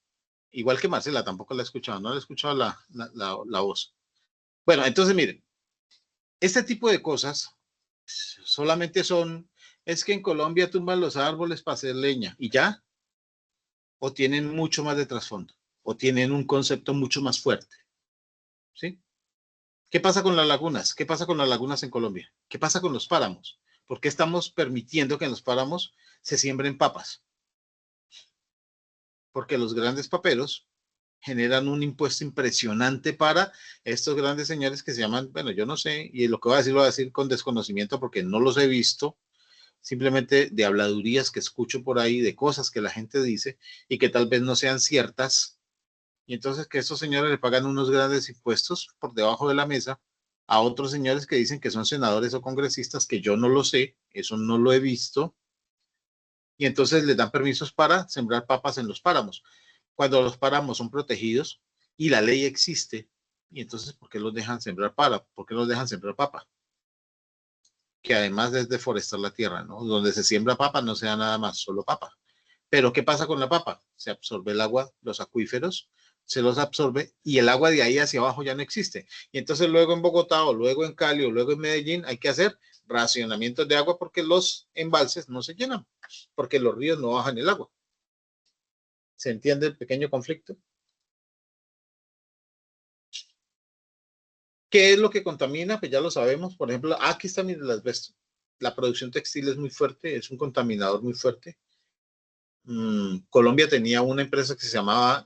igual que Marcela, tampoco la he escuchado, no le he escuchado la voz. Bueno, entonces miren, este tipo de cosas solamente es que en Colombia tumban los árboles para hacer leña y ya, o tienen mucho más de trasfondo, o tienen un concepto mucho más fuerte. ¿Sí? ¿Qué pasa con las lagunas? ¿Qué pasa con las lagunas en Colombia? ¿Qué pasa con los páramos? ¿Por qué estamos permitiendo que en los páramos se siembren papas? Porque los grandes paperos generan un impuesto impresionante para estos grandes señores que se llaman, bueno, yo no sé, y lo que voy a decir con desconocimiento porque no los he visto, simplemente de habladurías que escucho por ahí, de cosas que la gente dice y que tal vez no sean ciertas. Y entonces que estos señores le pagan unos grandes impuestos por debajo de la mesa a otros señores que dicen que son senadores o congresistas, que yo no lo sé, eso no lo he visto, y entonces les dan permisos para sembrar papas en los páramos, cuando los páramos son protegidos y la ley existe. Y entonces, ¿por qué los dejan sembrar ¿Por qué los dejan sembrar papa? Que además es deforestar la tierra, ¿no? Donde se siembra papa no sea nada más, solo papa. Pero ¿qué pasa con la papa? Se absorbe el agua, los acuíferos, se los absorbe y el agua de ahí hacia abajo ya no existe. Y entonces luego en Bogotá o luego en Cali o luego en Medellín hay que hacer racionamientos de agua porque los embalses no se llenan, porque los ríos no bajan el agua. ¿Se entiende el pequeño conflicto? ¿Qué es lo que contamina? Pues ya lo sabemos. Por ejemplo, aquí está el asbesto. La producción textil es muy fuerte, es un contaminador muy fuerte. Colombia tenía una empresa que se llamaba,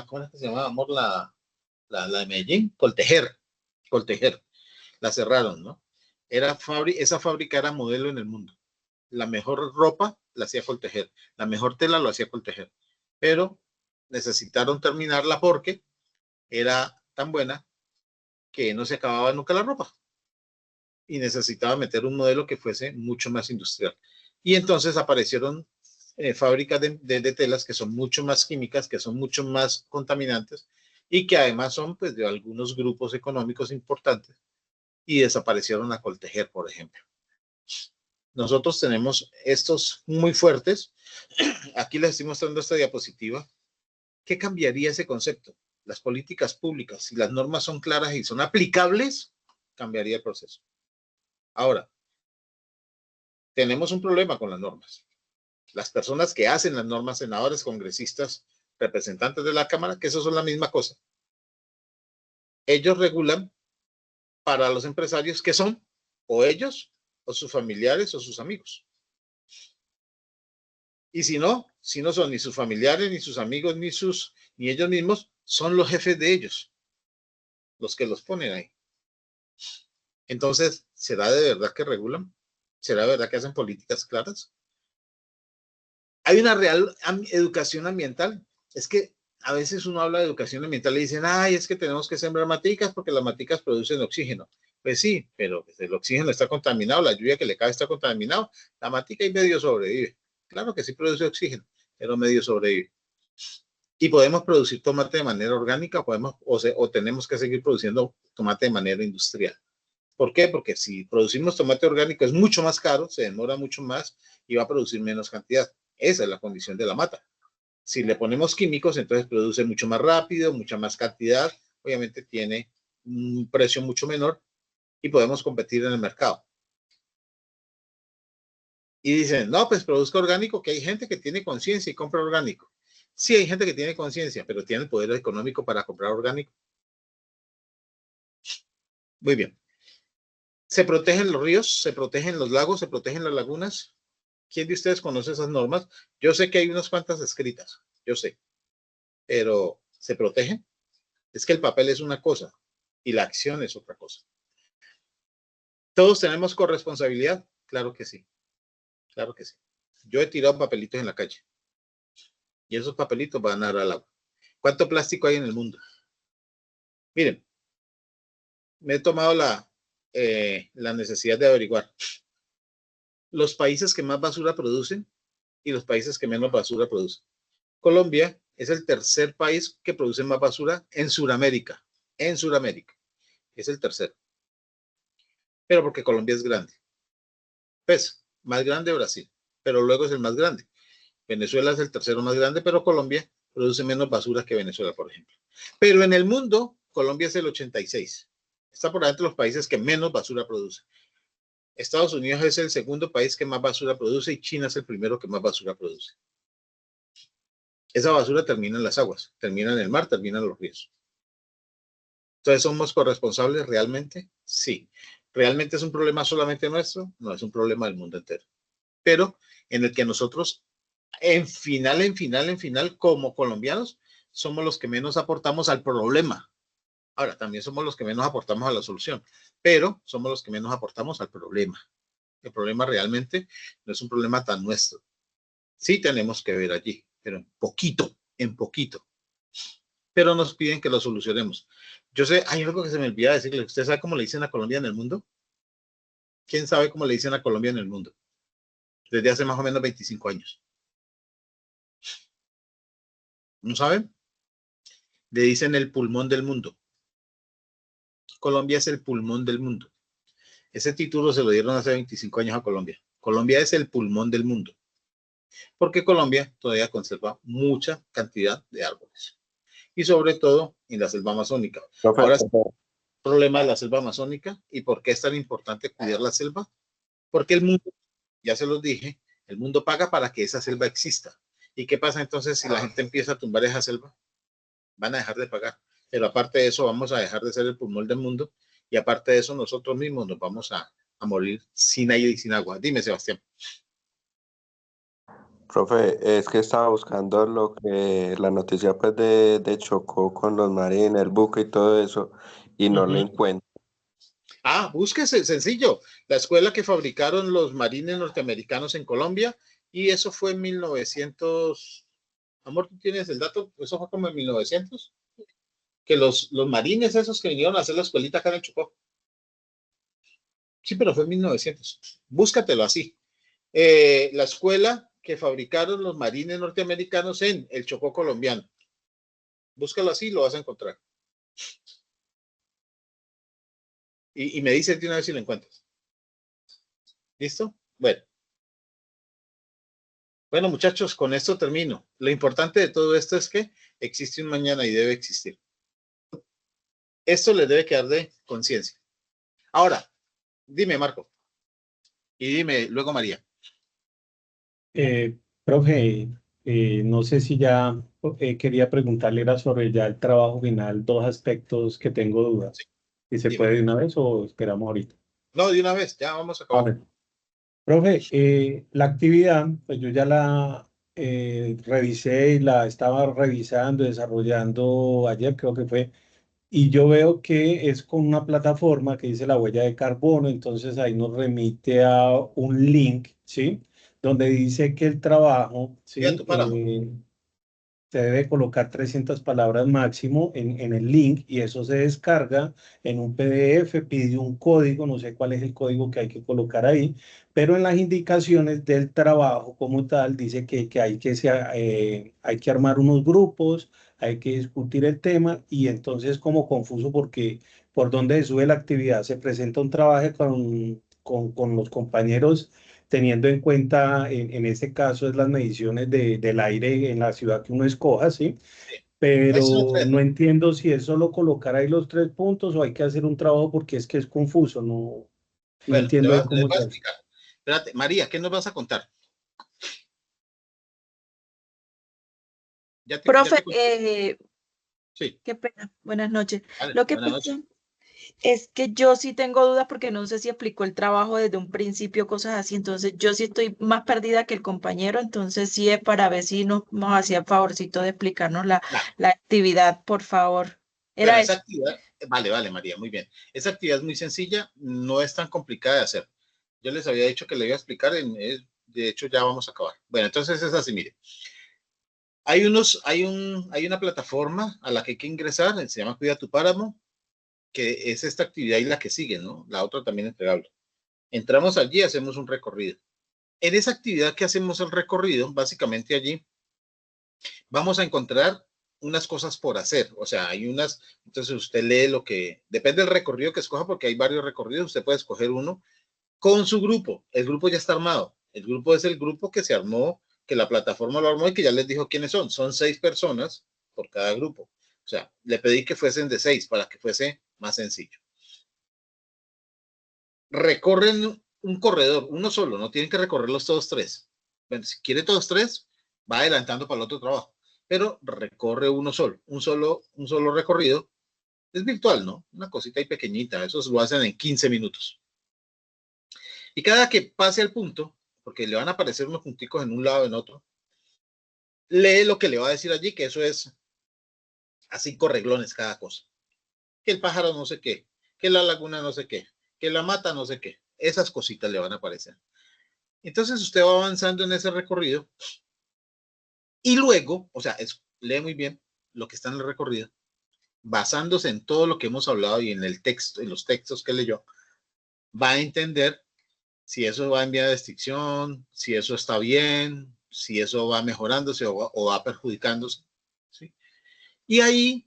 ¿cómo es que se llamaba, amor? La de Medellín, Coltejer. La cerraron, ¿no? Esa fábrica era modelo en el mundo. La mejor ropa la hacía Coltejer, la mejor tela lo hacía Coltejer, pero necesitaron terminarla porque era tan buena que no se acababa nunca la ropa y necesitaba meter un modelo que fuese mucho más industrial. Y entonces aparecieron fábricas de telas que son mucho más químicas, que son mucho más contaminantes y que además son pues de algunos grupos económicos importantes y desaparecieron a Coltejer, por ejemplo. Nosotros tenemos estos muy fuertes. Aquí les estoy mostrando esta diapositiva. ¿Qué cambiaría ese concepto? Las políticas públicas, si las normas son claras y son aplicables, cambiaría el proceso. Ahora, tenemos un problema con las normas. Las personas que hacen las normas, senadores, congresistas, representantes de la Cámara, que eso son la misma cosa. Ellos regulan para los empresarios que son o ellos, o sus familiares, o sus amigos. Y si no son ni sus familiares, ni sus amigos, ni ellos mismos, son los jefes de ellos, los que los ponen ahí. Entonces, ¿será de verdad que regulan? ¿Será de verdad que hacen políticas claras? ¿Hay una real educación ambiental? Es que a veces uno habla de educación ambiental y dicen, ay, es que tenemos que sembrar maticas porque las maticas producen oxígeno. Pues sí, pero el oxígeno está contaminado, la lluvia que le cae está contaminado, la matica y medio sobrevive. Claro que sí produce oxígeno, pero medio sobrevive. Y podemos producir tomate de manera orgánica, o tenemos que seguir produciendo tomate de manera industrial. ¿Por qué? Porque si producimos tomate orgánico es mucho más caro, se demora mucho más y va a producir menos cantidad. Esa es la condición de la mata. Si le ponemos químicos, entonces produce mucho más rápido, mucha más cantidad, obviamente tiene un precio mucho menor y podemos competir en el mercado. Y dicen, no, pues produzca orgánico, que hay gente que tiene conciencia y compra orgánico. Sí, hay gente que tiene conciencia, pero tiene el poder económico para comprar orgánico. Muy bien. Se protegen los ríos, se protegen los lagos, se protegen las lagunas. ¿Quién de ustedes conoce esas normas? Yo sé que hay unas cuantas escritas, yo sé, pero ¿se protegen? Es que el papel es una cosa y la acción es otra cosa. ¿Todos tenemos corresponsabilidad? Claro que sí, claro que sí. Yo he tirado papelitos en la calle y esos papelitos van a dar al agua. ¿Cuánto plástico hay en el mundo? Miren, me he tomado la necesidad de averiguar los países que más basura producen y los países que menos basura producen. Colombia es el tercer país que produce más basura en Sudamérica. En Sudamérica. Es el tercero. Pero porque Colombia es grande. Pues, más grande Brasil, pero luego es el más grande. Venezuela es el tercero más grande, pero Colombia produce menos basura que Venezuela, por ejemplo. Pero en el mundo, Colombia es el 86. Está por delante de los países que menos basura produce. Estados Unidos es el segundo país que más basura produce y China es el primero que más basura produce. Esa basura termina en las aguas, termina en el mar, termina en los ríos. Entonces, ¿somos corresponsables realmente? Sí. ¿Realmente es un problema solamente nuestro? No, es un problema del mundo entero. Pero en el que nosotros, en final, como colombianos, somos los que menos aportamos al problema. Ahora, también somos los que menos aportamos a la solución, pero somos los que menos aportamos al problema. El problema realmente no es un problema tan nuestro. Sí tenemos que ver allí, pero en poquito. Pero nos piden que lo solucionemos. Yo sé, hay algo que se me olvida decirle. ¿Usted sabe cómo le dicen a Colombia en el mundo? ¿Quién sabe cómo le dicen a Colombia en el mundo? Desde hace más o menos 25 años. ¿No saben? Le dicen el pulmón del mundo. Colombia es el pulmón del mundo. Ese título se lo dieron hace 25 años a Colombia. Colombia es el pulmón del mundo. Porque Colombia todavía conserva mucha cantidad de árboles. Y sobre todo en la selva amazónica. Ahora es el problema de la selva amazónica. ¿Y por qué es tan importante cuidar la selva? Porque el mundo, ya se los dije, el mundo paga para que esa selva exista. ¿Y qué pasa entonces si la gente empieza a tumbar esa selva? Van a dejar de pagar. Pero aparte de eso, vamos a dejar de ser el pulmón del mundo. Y aparte de eso, nosotros mismos nos vamos a morir sin aire y sin agua. Dime, Sebastián. Profe, es que estaba buscando la noticia pues de Chocó con los marines, el buque y todo eso, y no la encuentro. Búsquese, sencillo. La escuela que fabricaron los marines norteamericanos en Colombia, y eso fue en 1900. Amor, ¿tú tienes el dato? Eso fue como en 1900. Que los marines esos que vinieron a hacer la escuelita acá en Chocó. Sí, pero fue en 1900. Búscatelo así. La escuela que fabricaron los marines norteamericanos en el Chocó colombiano. Búscalo así, lo vas a encontrar. Y me dices de una vez si lo encuentras. ¿Listo? Bueno. Bueno, muchachos, con esto termino. Lo importante de todo esto es que existe un mañana y debe existir. Esto les debe quedar de conciencia. Ahora, dime, Marco. Y dime luego, María. Profe, no sé si ya quería preguntarle era sobre ya el trabajo final, dos aspectos que tengo dudas. Sí, Si se dime. puede de una vez o esperamos ahorita. No, de una vez, ya vamos a A acabar. ver, profe, la actividad, pues yo ya la revisé y la estaba revisando, desarrollando ayer, creo que fue. Y yo veo que es con una plataforma que dice la huella de carbono, entonces ahí nos remite a un link, ¿sí? Donde dice que el trabajo, Mira ¿sí? tu páramo. Se debe colocar 300 palabras máximo en el link y eso se descarga en un PDF, pide un código, no sé cuál es el código que hay que colocar ahí, pero en las indicaciones del trabajo como tal dice que hay que armar unos grupos, hay que discutir el tema y entonces como confuso porque por donde sube la actividad se presenta un trabajo con los compañeros teniendo en cuenta, en este caso, es las mediciones del aire en la ciudad que uno escoja, ¿sí? Sí. Ahí son Pero tres. no entiendo si es solo colocar ahí los 3 puntos o hay que hacer un trabajo porque es que es confuso, no Bueno, entiendo ahí les cómo voy a se hace. explicar. Espérate, María, ¿qué nos vas a contar? Ya Profe, te... Sí, qué pena, buenas noches. vale, Lo que buenas noches. pasa es que yo sí tengo dudas porque no sé si explicó el trabajo desde un principio, cosas así, entonces yo sí estoy más perdida que el compañero, entonces sí es para ver si nos hacía el favorcito de explicarnos Nah, la actividad, por favor. bueno, Era esa eso. actividad, vale, María, muy bien. Esa actividad es muy sencilla, no es tan complicada de hacer. Yo les había dicho que le iba a explicar, de hecho ya vamos a acabar. Bueno, entonces es así, mire. Hay una plataforma a la que hay que ingresar, se llama Cuida tu Páramo, que es esta actividad y la que sigue, ¿no? La otra también entregable. Entramos allí, hacemos un recorrido. En esa actividad que hacemos el recorrido, básicamente allí vamos a encontrar unas cosas por hacer, o sea, hay unas, entonces usted lee lo que, depende del recorrido que escoja, porque hay varios recorridos, usted puede escoger uno con su grupo, el grupo ya está armado, el grupo es el grupo que se armó, que la plataforma lo armó y que ya les dijo quiénes son 6 personas por cada grupo, o sea, le pedí que fuesen de 6 para que fuese más sencillo. Recorren un corredor, uno solo, no tienen que recorrerlos todos tres. Bueno, si quiere todos tres, va adelantando para el otro trabajo, pero recorre uno solo, un solo recorrido. Es virtual, ¿no? Una cosita ahí pequeñita, eso lo hacen en 15 minutos. Y cada que pase al punto, porque le van a aparecer unos punticos en un lado, en otro, lee lo que le va a decir allí, que eso es a 5 renglones cada cosa. Que el pájaro no sé qué, que la laguna no sé qué, que la mata no sé qué. Esas cositas le van a aparecer. Entonces usted va avanzando en ese recorrido y luego, o sea, lee muy bien lo que está en el recorrido, basándose en todo lo que hemos hablado y en el texto, en los textos que leyó, va a entender si eso va en vía de extinción, si eso está bien, si eso va mejorándose o va perjudicándose. ¿Sí? Y ahí,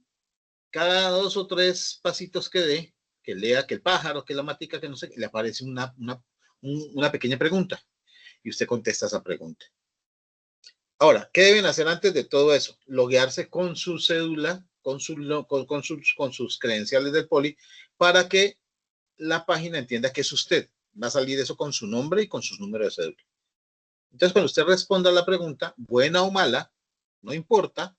cada 2 o 3 pasitos que dé, que lea que el pájaro, que la matica, que no sé, le aparece una pequeña pregunta y usted contesta esa pregunta. Ahora, ¿qué deben hacer antes de todo eso? Loguearse con su cédula, con sus credenciales del poli, para que la página entienda que es usted. Va a salir eso con su nombre y con sus números de cédula. Entonces, cuando usted responda a la pregunta, buena o mala, no importa,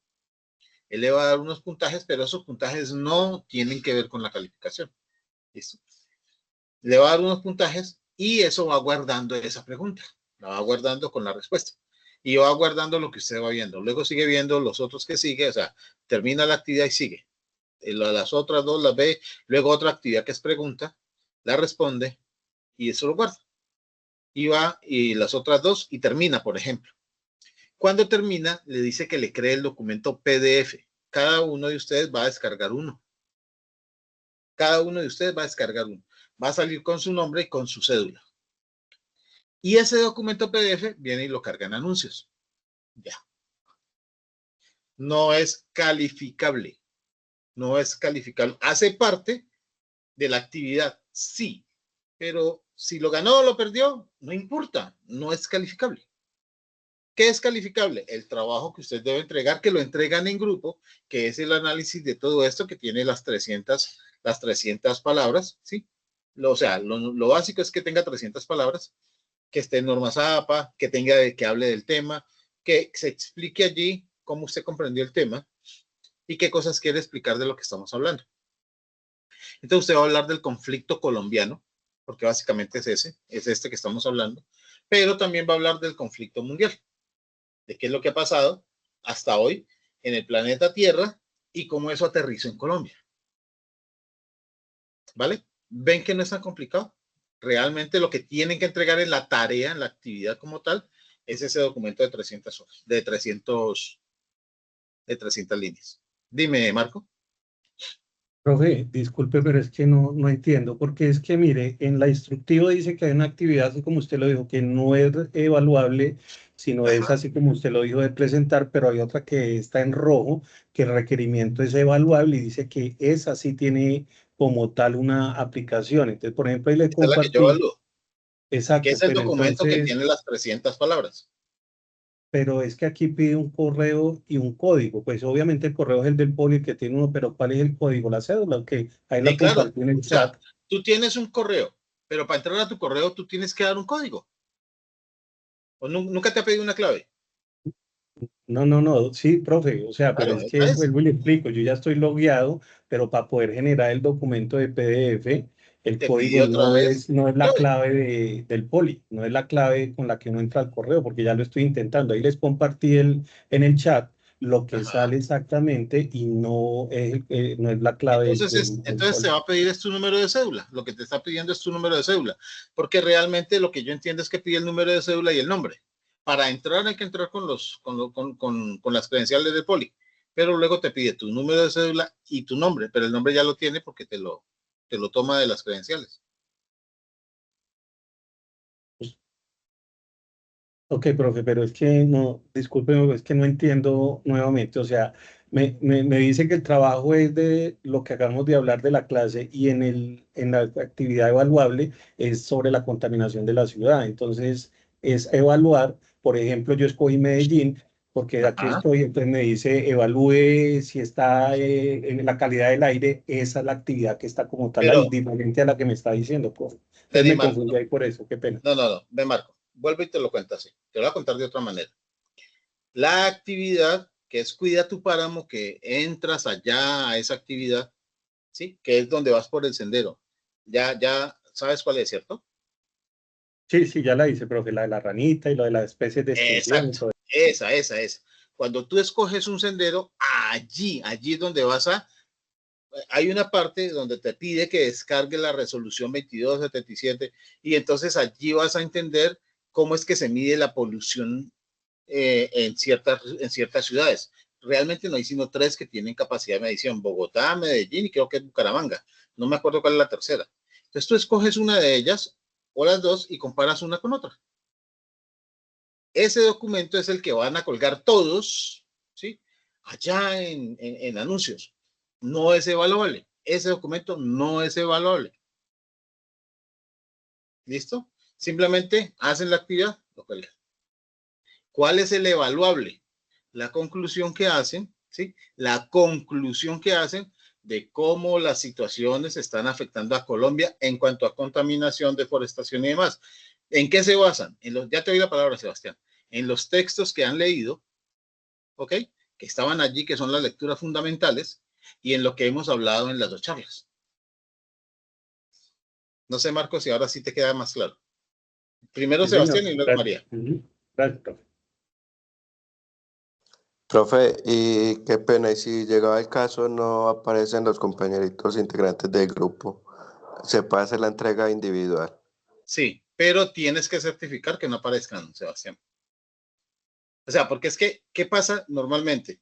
él le va a dar unos puntajes, pero esos puntajes no tienen que ver con la calificación. ¿Listo? Le va a dar unos puntajes y eso va guardando esa pregunta. La va guardando con la respuesta. Y va guardando lo que usted va viendo. Luego sigue viendo los otros que sigue, o sea, termina la actividad y sigue. Las otras 2 las ve, luego otra actividad que es pregunta, la responde y eso lo guarda. Y va y las otras 2 y termina, por ejemplo. Cuando termina, le dice que le cree el documento PDF. Cada uno de ustedes va a descargar uno. Cada uno de ustedes va a descargar uno. Va a salir con su nombre y con su cédula. Y ese documento PDF viene y lo carga en anuncios. Ya. No es calificable. No es calificable. Hace parte de la actividad, sí, pero si lo ganó o lo perdió, no importa, no es calificable. ¿Qué es calificable? El trabajo que usted debe entregar, que lo entregan en grupo, que es el análisis de todo esto que tiene las 300 palabras, ¿sí? O sea, lo básico es que tenga 300 palabras, que esté en normas APA, que que hable del tema, que se explique allí cómo usted comprendió el tema y qué cosas quiere explicar de lo que estamos hablando. Entonces usted va a hablar del conflicto colombiano, porque básicamente es este que estamos hablando, pero también va a hablar del conflicto mundial, de qué es lo que ha pasado hasta hoy en el planeta Tierra y cómo eso aterrizó en Colombia. ¿Vale? ¿Ven que no es tan complicado? Realmente lo que tienen que entregar en la tarea, en la actividad como tal, es ese documento de 300 hojas, de 300 líneas. Dime, Marco. Profe, disculpe, pero es que no entiendo, porque es que, mire, en la instructivo dice que hay una actividad, así como usted lo dijo, que no es evaluable, sino es así como usted lo dijo de presentar, pero hay otra que está en rojo, que el requerimiento es evaluable y dice que esa sí tiene como tal una aplicación. Entonces, por ejemplo, ahí le Esta es la que yo compartí. evalúo, que Exacto, es el pero documento que entonces, tiene las 300 palabras. pero es que aquí pide un correo y un código. Pues obviamente el correo es el del poli que tiene uno, pero ¿cuál es el código? La cédula, ok, ahí Sí, la claro. compartí en el O sea, chat. tú tienes un correo, pero para entrar a tu correo tú tienes que dar un código. ¿O nunca te ha pedido una clave? No, sí, profe, o sea, pero Claro, es esta que es. vuelvo y le explico, yo ya estoy logueado, pero para poder generar el documento de PDF, el Te pidió código otra no vez es, no es la clave. clave del poli, no es la clave con la que uno entra al correo, porque ya lo estoy intentando. Ahí les compartí en el chat lo que Ajá. sale exactamente y no es la clave del Entonces te poli. va a pedir es tu número de cédula. Lo que te está pidiendo es tu número de cédula. Porque realmente lo que yo entiendo es que pide el número de cédula y el nombre. Para entrar hay que entrar con las credenciales de poli. Pero luego te pide tu número de cédula y tu nombre. Pero el nombre ya lo tiene porque te lo toma de las credenciales. Ok, profe, pero es que no, discúlpeme, es que no entiendo nuevamente. O sea, me dice que el trabajo es de lo que acabamos de hablar de la clase y en la actividad evaluable es sobre la contaminación de la ciudad. Entonces, es evaluar, por ejemplo, yo escogí Medellín porque aquí Ajá. estoy, entonces me dice evalúe si está en la calidad del aire. Esa es la actividad que está como tal ahí, Pero, diferente a la que me está diciendo, profe. Entonces Vení, me Marco. confundí ahí por eso, qué pena. No. Ve, Marco. Vuelvo y te lo cuento así. Te lo voy a contar de otra manera. La actividad que es Cuida tu Páramo, que entras allá a esa actividad, ¿sí? Que es donde vas por el sendero. Ya sabes cuál es, ¿cierto? Sí, ya la hice, profe, la de la ranita y lo de las especies de extinción y Exacto. todo. Esa. Cuando tú escoges un sendero, allí es donde hay una parte donde te pide que descargue la resolución 2277 y entonces allí vas a entender cómo es que se mide la polución en ciertas ciudades. Realmente no hay sino 3 que tienen capacidad de medición: Bogotá, Medellín y creo que es Bucaramanga. No me acuerdo cuál es la tercera. Entonces tú escoges una de ellas o las dos y comparas una con otra. Ese documento es el que van a colgar todos, ¿sí? Allá en anuncios. No es evaluable. Ese documento no es evaluable. ¿Listo? Simplemente hacen la actividad, lo cuelgan. ¿Cuál es el evaluable? La conclusión que hacen, ¿sí? La conclusión que hacen de cómo las situaciones están afectando a Colombia en cuanto a contaminación, deforestación y demás. ¿En qué se basan? Ya te oí la palabra, Sebastián. En los textos que han leído, ¿ok? Que estaban allí, que son las lecturas fundamentales, y en lo que hemos hablado en las 2 charlas. No sé, Marcos, si ahora sí te queda más claro. Primero Sí, señor. Sebastián y luego Gracias. María. Gracias, profe. Profe, y qué pena, y si llegaba el caso no aparecen los compañeritos integrantes del grupo, se puede hacer la entrega individual. Sí, pero tienes que certificar que no aparezcan, Sebastián. O sea, porque es que, ¿qué pasa normalmente?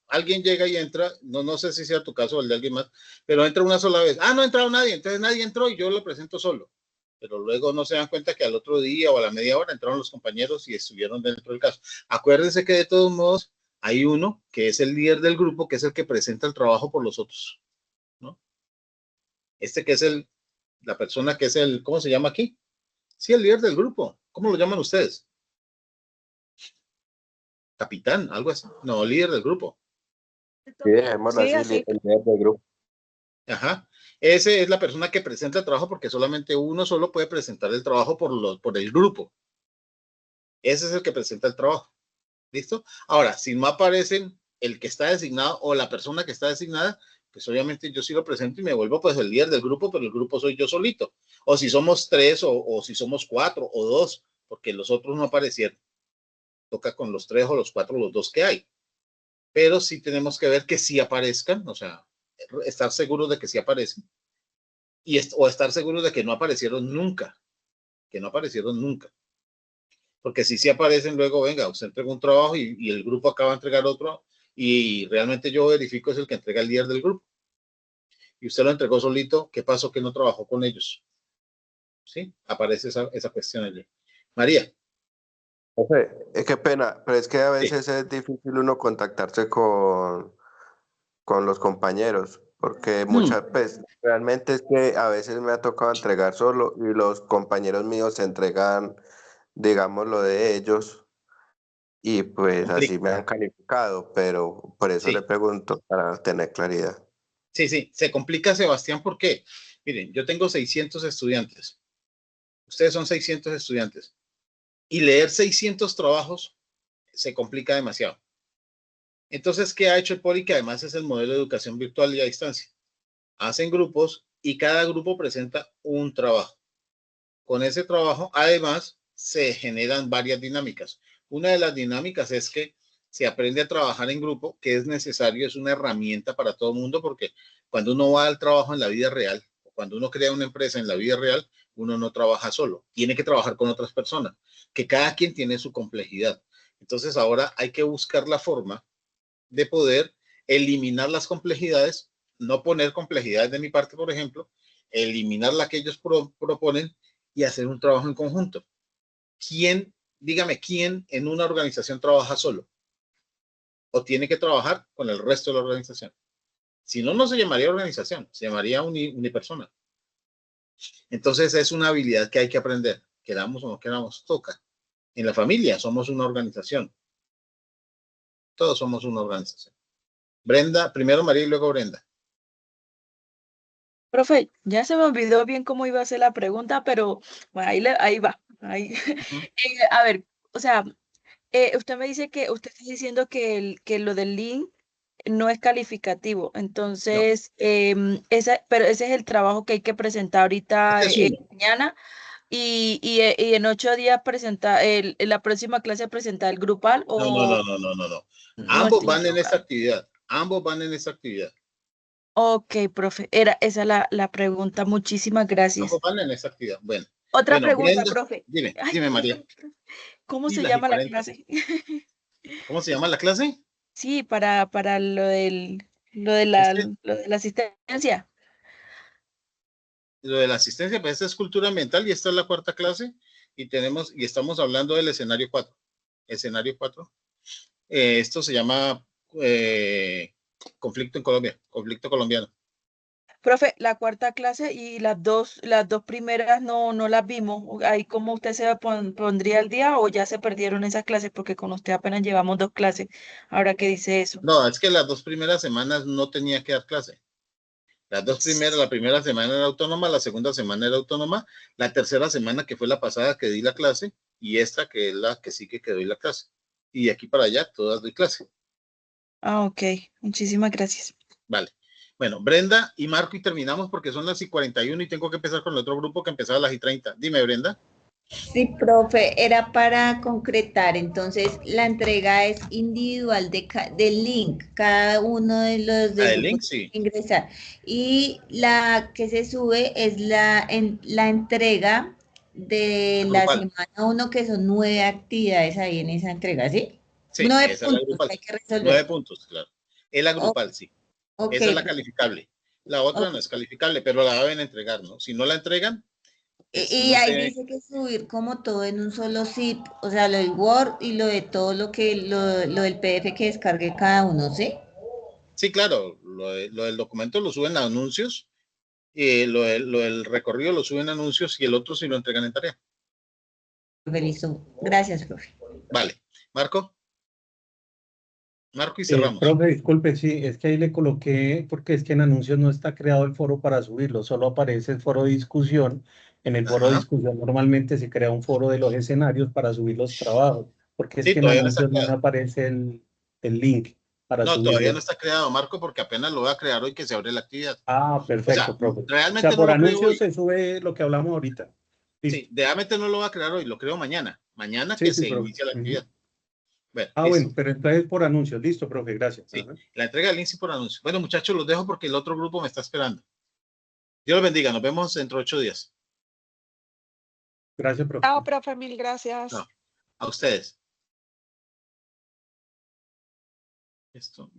Alguien llega y entra, no sé si sea tu caso o el de alguien más, pero entra una sola vez. No ha entrado nadie, entonces nadie entró y yo lo presento solo. Pero luego no se dan cuenta que al otro día o a la media hora entraron los compañeros y estuvieron dentro del caso. Acuérdense que de todos modos hay uno que es el líder del grupo, que es el que presenta el trabajo por los otros, ¿no? Este que es la persona que es el, ¿cómo se llama aquí? Sí, el líder del grupo. ¿Cómo lo llaman ustedes? Capitán, algo así. No, líder del grupo. Sí, dejémoslo Sí, así, así. el líder del grupo. Ajá. Ese es la persona que presenta el trabajo porque solamente uno solo puede presentar el trabajo por el grupo. Ese es el que presenta el trabajo. ¿Listo? Ahora, si no aparecen el que está designado o la persona que está designada, pues obviamente yo sí lo presento y me vuelvo pues el líder del grupo, pero el grupo soy yo solito. O si somos 3 o si somos 4 o 2, porque los otros no aparecieron. Toca con los 3 o los 4 o los 2 que hay. Pero sí tenemos que ver que sí aparezcan, o sea, estar seguros de que sí aparecen o estar seguros de que no aparecieron nunca, que no aparecieron nunca. Porque si sí aparecen luego, venga, usted entrega un trabajo y el grupo acaba de entregar otro y realmente yo verifico es el que entrega el líder del grupo. Y usted lo entregó solito, ¿qué pasó que no trabajó con ellos? ¿Sí? Aparece esa cuestión allí. María. Qué pena, pero es que a Sí. veces es difícil uno contactarse con los compañeros, porque muchas veces, realmente es que a veces me ha tocado entregar solo y los compañeros míos se entregan, digamos, lo de ellos y pues así Complica. me han calificado, pero por eso le Sí, pregunto para tener claridad. sí, se complica, Sebastián, ¿por qué? Miren, yo tengo 600 estudiantes. Ustedes son 600 estudiantes. Y leer 600 trabajos se complica demasiado. Entonces, ¿qué ha hecho el Poli? Que además es el modelo de educación virtual y a distancia. Hacen grupos y cada grupo presenta un trabajo. Con ese trabajo, además, se generan varias dinámicas. Una de las dinámicas es que se aprende a trabajar en grupo, que es necesario, es una herramienta para todo el mundo, porque cuando uno va al trabajo en la vida real, o cuando uno crea una empresa en la vida real, uno no trabaja solo, tiene que trabajar con otras personas, que cada quien tiene su complejidad. Entonces ahora hay que buscar la forma de poder eliminar las complejidades, no poner complejidades de mi parte, por ejemplo, eliminar la que ellos proponen y hacer un trabajo en conjunto. Dígame, quién en una organización trabaja solo o tiene que trabajar con el resto de la organización? Si no, no se llamaría organización, se llamaría unipersona. Entonces es una habilidad que hay que aprender, queramos o no queramos, toca. En la familia somos una organización, todos somos una organización. Brenda, primero María y luego Brenda. Profe, ya se me olvidó bien cómo iba a ser la pregunta, pero bueno, ahí va. Ahí. A ver, o sea, usted me dice que usted está diciendo que lo del link no es calificativo, No, entonces, pero ese es el trabajo que hay que presentar ahorita este es uno. mañana y en 8 días en la próxima clase presentar el grupal o No. no Ambos estoy van en esta equivocada. actividad. Ambos van en esta actividad. Ok, profe, esa la pregunta. Muchísimas Ambos gracias. van en esta actividad. Otra Bueno, pregunta, Brenda, profe. Ay, dime María. perdón, profe. ¿Cómo Y se las y llama la 40. clase? ¿Cómo se llama la clase? Sí, para Es que lo de la asistencia. lo de la asistencia, pues esta es cultura ambiental y esta es la cuarta clase y estamos hablando del escenario 4. Escenario 4. Esto se llama conflicto en Colombia, conflicto colombiano. Profe, la cuarta clase y las dos primeras no las vimos. Ahí cómo usted se pondría al día o ya se perdieron esas clases porque con usted apenas llevamos 2 clases. Ahora que dice eso. No, es que las 2 primeras semanas no tenía que dar clase. La primera semana era autónoma, la segunda semana era autónoma, la tercera semana que fue la pasada que di la clase y esta que es la que sí que doy la clase. Y de aquí para allá todas doy clase. Ah, ok. Muchísimas gracias. Vale. Bueno, Brenda y Marco y terminamos porque son las y 41 y tengo que empezar con el otro grupo que empezaba a las y 30. Dime, Brenda. Sí, profe, era para concretar. Entonces, la entrega es individual del link. Cada uno de los La del del grupo link, tiene sí. que ingresar. Y la que se sube es la entrega de La la grupal. semana 1, que son 9 actividades ahí en esa entrega, ¿sí? Sí, 9 esa es la puntos grupal. que hay que 9 resolver. puntos, claro. Es la O- grupal, sí. ok, Esa es la calificable. La otra ok. no es calificable, pero la deben entregar, ¿no? Si no la entregan, pues Y no ahí sé. dice que subir como todo en un solo zip, o sea, lo del Word y lo de todo lo del PDF que descargue cada uno, ¿sí? Sí, claro, lo del documento lo suben a anuncios lo del recorrido lo suben anuncios y el otro sí lo entregan en tarea. Listo. Gracias, profe. Vale. Marco y cerramos. Profe, disculpe, sí, es que ahí le coloqué, porque es que en anuncios no está creado el foro para subirlo, solo aparece el foro de discusión. En el foro de discusión normalmente se crea un foro de los escenarios para subir los trabajos, porque es Sí, que en todavía no está anuncios no me creado. aparece el link para No, subirlo. todavía no está creado, Marco, porque apenas lo voy a crear hoy que se abre la actividad. Ah, perfecto, O sea, profe. realmente O sea, no por lo creo anuncios hoy. se sube lo que hablamos ahorita. Listo. Sí, realmente no lo voy a crear hoy, lo creo mañana. Mañana Sí, que sí, se profe. inicia la actividad. Bueno, Ah, listo. bueno, pero entonces por anuncios. Listo, profe, gracias. Sí, Ajá. la entrega del link sí por anuncio. Bueno, muchachos, los dejo porque el otro grupo me está esperando. Dios los bendiga, nos vemos dentro de 8 días. Gracias, profe. Chao, profe, mil gracias. No, a ustedes. Esto.